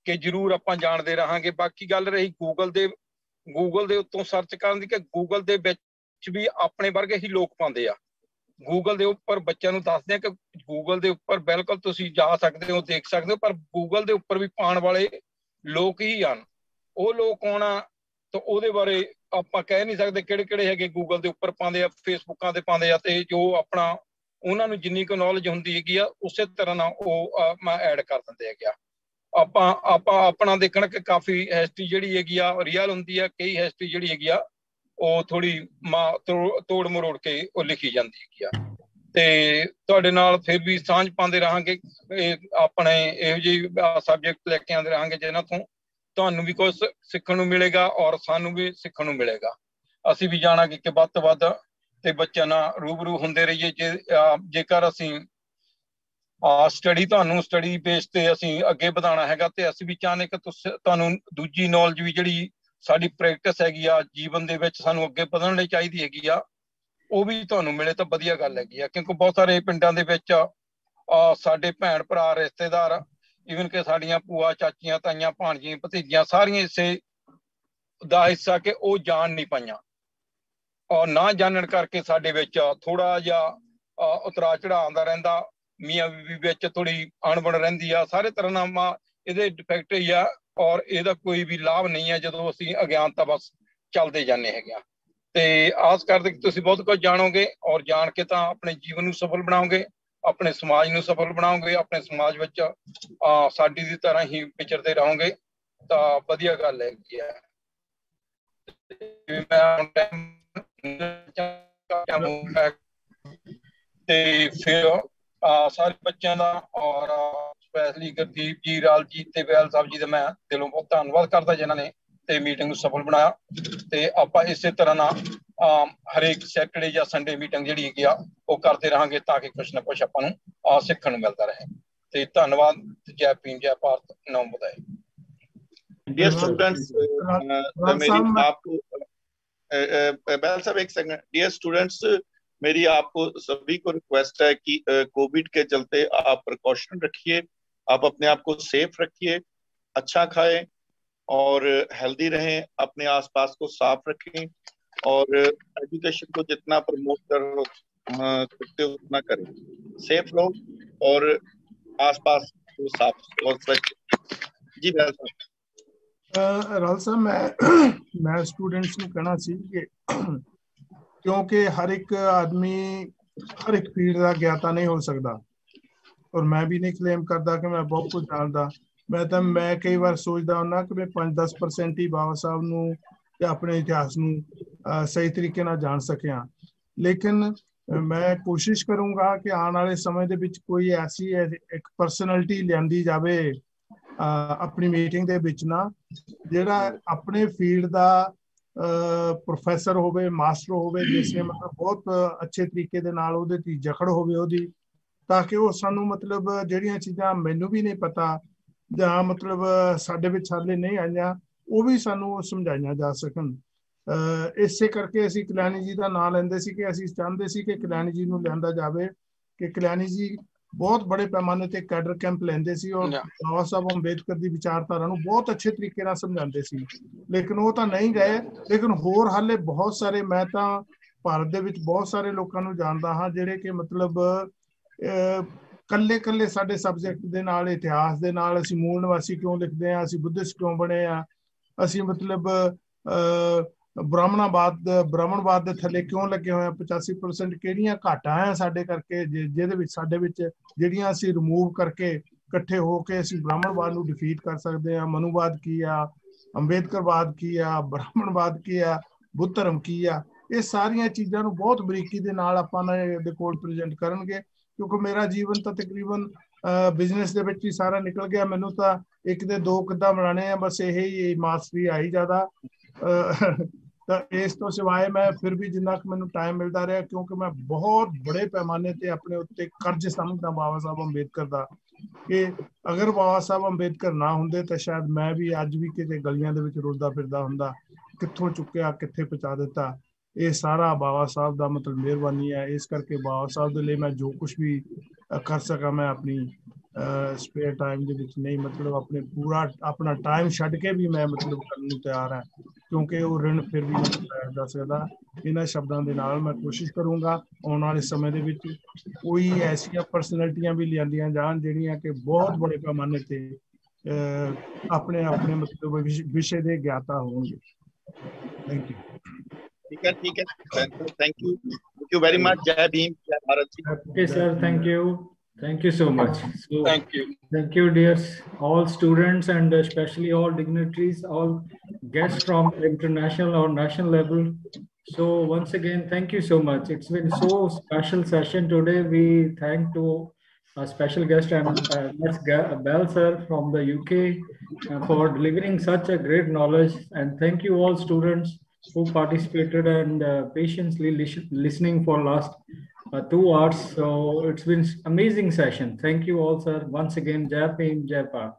ਕਿ ਜ਼ਰੂਰ ਆਪਾਂ ਜਾਣਦੇ ਰਹਾਂਗੇ। ਬਾਕੀ ਗੱਲ ਰਹੀ ਗੂਗਲ ਦੇ ਉੱਤੋਂ ਸਰਚ ਕਰਨ ਦੀ, ਕਿ ਗੂਗਲ ਦੇ ਵਿੱਚ ਵੀ ਆਪਣੇ ਵਰਗੇ ਹੀ ਲੋਕ ਪਾਉਂਦੇ ਆ। ਗੂਗਲ ਦੇ ਉੱਪਰ ਬੱਚਿਆਂ ਨੂੰ ਦੱਸਦੇ ਆ ਕਿ ਗੂਗਲ ਦੇ ਉੱਪਰ ਬਿਲਕੁਲ ਤੁਸੀਂ ਜਾ ਸਕਦੇ ਹੋ, ਦੇਖ ਸਕਦੇ ਹੋ, ਪਰ ਗੂਗਲ ਦੇ ਉੱਪਰ ਵੀ ਪਾਉਣ ਵਾਲੇ ਲੋਕ ਹੀ ਹਨ। ਉਹ ਲੋਕ ਕੌਣ ਆ ਤਾਂ ਉਹਦੇ ਬਾਰੇ ਆਪਾਂ ਕਹਿ ਨਹੀਂ ਸਕਦੇ ਕਿਹੜੇ ਕਿਹੜੇ ਹੈਗੇ ਗੂਗਲ ਦੇ ਉੱਪਰ ਪਾਉਂਦੇ ਆ, ਫੇਸਬੁੱਕਾਂ ਤੇ ਪਾਉਂਦੇ ਆ, ਤੇ ਜੋ ਆਪਣਾ ਉਹਨਾਂ ਨੂੰ ਜਿੰਨੀ ਕੁ ਨੌਲੇਜ ਹੁੰਦੀ ਹੈਗੀ ਆ ਉਸੇ ਤਰ੍ਹਾਂ ਨਾਲ ਉਹ ਮੈਂ ਐਡ ਕਰ ਦਿੰਦੇ ਹੈਗੇ ਆ। ਆਪਾਂ ਆਪਣਾ ਦੇਖਣਾ ਕਿ ਕਾਫੀ ਹਿਸਟਰੀ ਜਿਹੜੀ ਹੈਗੀ ਆ ਰੀਅਲ ਹੁੰਦੀ ਆ, ਕਈ ਹਿਸਟਰੀ ਜਿਹੜੀ ਹੈਗੀ ਆ ਉਹ ਥੋੜੀ ਤੋੜ ਮਰੋੜ ਕੇ ਉਹ ਲਿਖੀ ਜਾਂਦੀ ਹੈਗੀ ਆ। ਤੇ ਤੁਹਾਡੇ ਨਾਲ ਫਿਰ ਵੀ ਸਾਂਝ ਪਾਉਂਦੇ ਰਹਾਂਗੇ, ਆਪਣੇ ਇਹੋ ਜਿਹੀ ਸਬਜੈਕਟ ਲੈ ਕੇ ਆਉਂਦੇ ਰਹਾਂਗੇ ਜਿਹਨਾਂ ਤੋਂ ਤੁਹਾਨੂੰ ਵੀ ਕੁਝ ਸਿੱਖਣ ਨੂੰ ਮਿਲੇਗਾ ਔਰ ਸਾਨੂੰ ਵੀ ਸਿੱਖਣ ਨੂੰ ਮਿਲੇਗਾ। ਅਸੀਂ ਵੀ ਜਾਣਾਂਗੇ ਕਿ ਵੱਧ ਤੋਂ ਵੱਧ ਤੇ ਬੱਚਿਆਂ ਨਾਲ ਰੂਬਰੂ ਹੁੰਦੇ ਰਹੀਏ। ਜੇਕਰ ਅਸੀਂ ਸਟੱਡੀ ਬੇਸ ਤੇ ਅਸੀਂ ਅੱਗੇ ਵਧਾਉਣਾ ਹੈਗਾ ਤੇ ਅਸੀਂ ਵੀ ਚਾਹੁੰਦੇ ਕਿ ਤੁਹਾਨੂੰ ਦੂਜੀ ਨੌਲੇਜ ਵੀ ਜਿਹੜੀ ਸਾਡੀ ਪ੍ਰੈਕਟਿਸ ਹੈਗੀ ਆ ਜੀਵਨ ਦੇ ਵਿੱਚ ਸਾਨੂੰ ਅੱਗੇ ਵਧਣ ਲਈ ਚਾਹੀਦੀ ਹੈਗੀ ਆ, ਉਹ ਵੀ ਤੁਹਾਨੂੰ ਮਿਲੇ ਤਾਂ ਵਧੀਆ ਗੱਲ ਹੈਗੀ ਆ। ਕਿਉਂਕਿ ਬਹੁਤ ਸਾਰੇ ਪਿੰਡਾਂ ਦੇ ਵਿੱਚ ਸਾਡੇ ਭੈਣ ਭਰਾ, ਰਿਸ਼ਤੇਦਾਰ, ਈਵਨ ਕਿ ਸਾਡੀਆਂ ਭੂਆ, ਚਾਚੀਆਂ, ਤਾਈਆਂ, ਭਾਣਜੀਆਂ, ਭਤੀਜੀਆਂ ਸਾਰੀਆਂ ਇਸੇ ਦਾ ਹਿੱਸਾ ਕਿ ਉਹ ਜਾਣ ਨਹੀਂ ਪਾਈਆਂ ਔਰ ਨਾ ਜਾਣਨ ਕਰਕੇ ਸਾਡੇ ਵਿੱਚ ਥੋੜਾ ਜਿਹਾ ਉਤਰਾ ਚੜਾਅ ਆਉਂਦਾ ਰਹਿੰਦਾ। ਮੀਆਂ ਬੀਬੀ ਵਿੱਚ ਥੋੜੀ ਅਣਬਣ ਰਹਿੰਦੀ ਆ। ਸਾਰੇ ਤਰ੍ਹਾਂ ਨਾਲ ਇਹਦੇ ਡਿਫੈਕਟ ਹੀ ਆ ਔਰ ਇਹਦਾ ਕੋਈ ਵੀ ਲਾਭ ਨਹੀਂ ਹੈ ਜਦੋਂ ਅਸੀਂ ਅਗਿਆਨਤਾ ਬਸ ਚੱਲਦੇ ਜਾਂਦੇ ਹੈਗੇ ਆ। ਤੇ ਆਸ ਕਰਦੇ ਕਿ ਤੁਸੀਂ ਬਹੁਤ ਕੁਝ ਜਾਣੋਗੇ ਔਰ ਜਾਣ ਕੇ ਤਾਂ ਆਪਣੇ ਜੀਵਨ ਨੂੰ ਸਫਲ ਬਣਾਓਗੇ, ਆਪਣੇ ਸਮਾਜ ਨੂੰ ਸਫਲ ਬਣਾਓਗੇ, ਆਪਣੇ ਸਮਾਜ ਵਿੱਚ ਸਾਡੀ ਦੀ ਤਰ੍ਹਾਂ ਹੀ ਵਿਚਰਦੇ ਰਹੋਗੇ ਤਾਂ ਵਧੀਆ ਗੱਲ ਹੈਗੀ ਆ। ਤੇ ਫਿਰ ਸਾਰੇ ਬੱਚਿਆਂ ਦਾ ਔਰ ਸਪੈਸ਼ਲੀ ਗੁਰਦੀਪ ਜੀ, ਰਾਲ ਜੀ ਤੇ ਵੈਲ ਸਾਹਿਬ ਜੀ ਦਾ ਮੈਂ ਦਿਲੋਂ ਬਹੁਤ ਧੰਨਵਾਦ ਕਰਦਾ ਜਿਨ੍ਹਾਂ ਨੇ ਤੇ ਮੀਟਿੰਗ ਨੂੰ ਸਫਲ ਬਣਾਇਆ। ਤੇ ਆਪਾਂ ਇਸੇ ਤਰ੍ਹਾਂ ਨਾਲ ਹਰੇਕ ਸੈਟਰਡੇ ਜਾਂ ਸੰਡੇ ਮੀਟਿੰਗ ਜਿਹੜੀ ਹੈਗੀ ਆ ਉਹ ਕਰਦੇ ਰਹਾਂਗੇ ਤਾਂ ਕਿ ਕੁਛ ਨਾ ਕੁਛ ਆਪਾਂ ਨੂੰ ਸਿੱਖਣ ਨੂੰ ਮਿਲਦਾ ਰਹੇ। ਤੇ ਧੰਨਵਾਦ। ਜੈ ਭੀਮ, ਜੈ ਭਾਰਤ, ਨਮੋ ਬੁੱਧਾਏ। Dear students, बैल साहब एक सेकंड। डियर स्टूडेंट्स, मेरी आपको सभी को रिक्वेस्ट है कि कोविड के चलते आप प्रिकॉशन रखिए, आप अपने आप को सेफ रखिए, अच्छा खाएं और हेल्दी रहें, अपने आसपास को साफ रखें और एजुकेशन को जितना प्रमोट कर सकते हो उतना करें। सेफ रहो और आसपास को साफ और स्वच्छ। जी बैल साहब। ਰਾਲ ਸਾਹਿਬ ਮੈਂ ਸਟੂਡੈਂਟਸ ਨੂੰ ਕਹਿਣਾ ਸੀ ਕਿ ਕਿਉਂਕਿ ਹਰ ਇੱਕ ਆਦਮੀ ਹਰ ਇੱਕ ਫੀਲਡ ਦਾ ਗਿਆਤਾ ਨਹੀਂ ਹੋ ਸਕਦਾ ਔਰ ਮੈਂ ਵੀ ਨਹੀਂ ਕਲੇਮ ਕਰਦਾ ਕਿ ਮੈਂ ਬਹੁਤ ਕੁਝ ਜਾਣਦਾ। ਮੈਂ ਕਈ ਵਾਰ ਸੋਚਦਾ ਹੁੰਦਾ ਕਿ ਮੈਂ 5-10% ਹੀ ਬਾਬਾ ਸਾਹਿਬ ਨੂੰ ਤੇ ਆਪਣੇ ਇਤਿਹਾਸ ਨੂੰ ਸਹੀ ਤਰੀਕੇ ਨਾਲ ਜਾਣ ਸਕਿਆ। ਲੇਕਿਨ ਮੈਂ ਕੋਸ਼ਿਸ਼ ਕਰੂੰਗਾ ਕਿ ਆਉਣ ਵਾਲੇ ਸਮੇਂ ਦੇ ਵਿੱਚ ਕੋਈ ਐਸੀ ਇੱਕ ਪਰਸਨੈਲਿਟੀ ਲਿਆਂਦੀ ਜਾਵੇ ਆਪਣੀ ਮੀਟਿੰਗ ਦੇ ਵਿੱਚ ਨਾ, ਜਿਹੜਾ ਆਪਣੇ ਫੀਲਡ ਦਾ ਪ੍ਰੋਫੈਸਰ ਹੋਵੇ, ਮਾਸਟਰ ਹੋਵੇ, ਜਿਸ ਨੇ ਮਤਲਬ ਬਹੁਤ ਅੱਛੇ ਤਰੀਕੇ ਦੇ ਨਾਲ ਉਹਦੇ ਤੇ ਜਕੜ ਹੋਵੇ ਉਹਦੀ, ਤਾਂ ਕਿ ਉਹ ਸਾਨੂੰ ਮਤਲਬ ਜਿਹੜੀਆਂ ਚੀਜ਼ਾਂ ਮੈਨੂੰ ਵੀ ਨਹੀਂ ਪਤਾ ਜਾਂ ਮਤਲਬ ਸਾਡੇ ਵਿੱਚ ਹਾਲੇ ਨਹੀਂ ਆਈਆਂ, ਉਹ ਵੀ ਸਾਨੂੰ ਸਮਝਾਈਆਂ ਜਾ ਸਕਣ। ਇਸੇ ਕਰਕੇ ਅਸੀਂ ਕਲਿਆਣੀ ਜੀ ਦਾ ਨਾਂ ਲੈਂਦੇ ਸੀ ਕਿ ਅਸੀਂ ਚਾਹੁੰਦੇ ਸੀ ਕਿ ਕਲਿਆਣੀ ਜੀ ਨੂੰ ਲਿਆਂਦਾ ਜਾਵੇ, ਕਿ ਕਲਿਆਣੀ ਜੀ ਬਹੁਤ ਬੜੇ ਪੈਮਾਨੇ ਤੇ ਕੈਡਰ ਕੈਂਪ ਲੈਂਦੇ ਸੀ ਔਰ ਬਾਬਾ ਸਾਹਿਬ ਅੰਬੇਦਕਰ ਦੀ ਵਿਚਾਰਧਾਰਾ ਨੂੰ ਬਹੁਤ ਅੱਛੇ ਤਰੀਕੇ ਨਾਲ ਸਮਝਾਉਂਦੇ ਸੀ। ਲੇਕਿਨ ਉਹ ਤਾਂ ਨਹੀਂ ਗਏ। ਲੇਕਿਨ ਹੋਰ ਹਾਲੇ ਬਹੁਤ ਸਾਰੇ, ਮੈਂ ਤਾਂ ਭਾਰਤ ਦੇ ਵਿੱਚ ਬਹੁਤ ਸਾਰੇ ਲੋਕਾਂ ਨੂੰ ਜਾਣਦਾ ਹਾਂ ਜਿਹੜੇ ਕਿ ਮਤਲਬ ਕੱਲੇ ਸਾਡੇ ਸਬਜੈਕਟ ਦੇ ਨਾਲ, ਇਤਿਹਾਸ ਦੇ ਨਾਲ, ਅਸੀਂ ਮੂਲ ਨਿਵਾਸੀ ਕਿਉਂ ਲਿਖਦੇ ਹਾਂ, ਅਸੀਂ ਬੁੱਧਿਸਟ ਕਿਉਂ ਬਣੇ ਆ, ਅਸੀਂ ਮਤਲਬ ਬ੍ਰਾਹਮਣਵਾਦ ਦੇ ਥੱਲੇ ਕਿਉਂ ਲੱਗੇ ਹੋਏ ਆ, 85% ਕਿਹੜੀਆਂ ਘਾਟਾਂ ਆ ਸਾਡੇ ਕਰਕੇ, ਜਿਹਦੇ ਵਿੱਚ ਸਾਡੇ ਵਿੱਚ ਜਿਹੜੀਆਂ ਅਸੀਂ ਰਿਮੂਵ ਕਰਕੇ ਇਕੱਠੇ ਹੋ ਕੇ ਅਸੀਂ ਬ੍ਰਾਹਮਣਵਾਦ ਨੂੰ ਡਿਫੀਟ ਕਰ ਸਕਦੇ ਆ। ਮਨੂਵਾਦ ਕੀ ਆ, ਅੰਬੇਦਕਰਵਾਦ ਕੀ ਆ, ਬ੍ਰਾਹਮਣਵਾਦ ਕੀ ਆ, ਬੁੱਧ ਧਰਮ ਕੀ ਆ, ਇਹ ਸਾਰੀਆਂ ਚੀਜ਼ਾਂ ਨੂੰ ਬਹੁਤ ਬਰੀਕੀ ਦੇ ਨਾਲ ਆਪਾਂ ਦੇ ਕੋਲ ਪ੍ਰੈਜ਼ੈਂਟ ਕਰਨਗੇ। ਕਿਉਂਕਿ ਮੇਰਾ ਜੀਵਨ ਤਾਂ ਤਕਰੀਬਨ ਬਿਜ਼ਨਸ ਦੇ ਵਿੱਚ ਹੀ ਸਾਰਾ ਨਿਕਲ ਗਿਆ। ਮੈਨੂੰ ਤਾਂ ਇੱਕ ਦੇ ਦੋ ਕਿੱਦਾਂ ਬਣਾਉਣੇ ਆ, ਬਸ ਇਹ ਹੀ ਮਾਸਟਰੀ ਆਈ ਜ਼ਿਆਦਾ। ਤਾਂ ਇਸ ਤੋਂ ਸਿਵਾਏ ਮੈਂ ਫਿਰ ਵੀ ਜਿੰਨਾ ਕੁ ਮੈਨੂੰ ਟਾਈਮ ਮਿਲਦਾ ਰਿਹਾ, ਕਿਉਂਕਿ ਮੈਂ ਬਹੁਤ ਬੜੇ ਪੈਮਾਨੇ ਤੇ ਆਪਣੇ ਉੱਤੇ ਕਰਜ਼ ਸਮਝਦਾ ਬਾਬਾ ਸਾਹਿਬ ਅੰਬੇਦਕਰ ਦਾ, ਕਿ ਅਗਰ ਬਾਬਾ ਸਾਹਿਬ ਅੰਬੇਦਕਰ ਨਾ ਹੁੰਦੇ ਤਾਂ ਸ਼ਾਇਦ ਮੈਂ ਵੀ ਅੱਜ ਵੀ ਕਿਤੇ ਗਲੀਆਂ ਦੇ ਵਿੱਚ ਰੁਲਦਾ ਫਿਰਦਾ ਹੁੰਦਾ। ਕਿੱਥੋਂ ਚੁੱਕਿਆ ਕਿੱਥੇ ਪਹੁੰਚਾ ਦਿੱਤਾ, ਇਹ ਸਾਰਾ ਬਾਬਾ ਸਾਹਿਬ ਦਾ ਮਤਲਬ ਮਿਹਰਬਾਨੀ ਹੈ। ਇਸ ਕਰਕੇ ਬਾਬਾ ਸਾਹਿਬ ਦੇ ਲਈ ਮੈਂ ਜੋ ਕੁਛ ਵੀ ਕਰ ਸਕਾਂ ਮੈਂ ਆਪਣੀ ਸਪੇਅਰ ਟਾਈਮ ਦੇ ਵਿੱਚ, ਨਹੀਂ ਮਤਲਬ ਆਪਣੇ ਪੂਰਾ ਆਪਣਾ ਟਾਈਮ ਛੱਡ ਕੇ ਵੀ ਮੈਂ ਮਤਲਬ ਕਰਨ ਨੂੰ ਤਿਆਰ ਹਾਂ, ਕਿਉਂਕਿ ਉਹ ਰਿਣ ਫਿਰ ਵੀ ਨਹੀਂ ਪਾਇਆ ਜਾ ਸਕਦਾ। ਇਹਨਾਂ ਸ਼ਬਦਾਂ ਦੇ ਨਾਲ ਮੈਂ ਕੋਸ਼ਿਸ਼ ਕਰੂੰਗਾ ਆਉਣ ਵਾਲੇ ਸਮੇਂ ਦੇ ਵਿੱਚ ਕੋਈ ਐਸੀਆਂ ਪਰਸਨੈਲਿਟੀਆਂ ਵੀ ਲਿਆਂਦੀਆਂ ਜਾਣ ਜਿਹੜੀਆਂ ਕਿ ਬਹੁਤ ਬੜੇ ਪੈਮਾਨੇ ਤੇ ਆਪਣੇ ਮਤਲਬ ਵਿਸ਼ੇ ਦੇ ਗਿਆਤਾ ਹੋਣਗੇ। Thank you. ठीक है थैंक यू वेरी मच। जय भीम, जय भारत जी। Okay sir, thank you so much. So thank you dear all students and especially all dignitaries, all guests from international or national level. So once again thank you so much. It's been so special session today. We thank to a special guest and Bell sir from the UK for delivering such a great knowledge, and thank you all students who participated and patiently listening for last 2 hours. So it's been amazing session. Thank you all sir. Once again, Jai Bhim, Jai Bharat.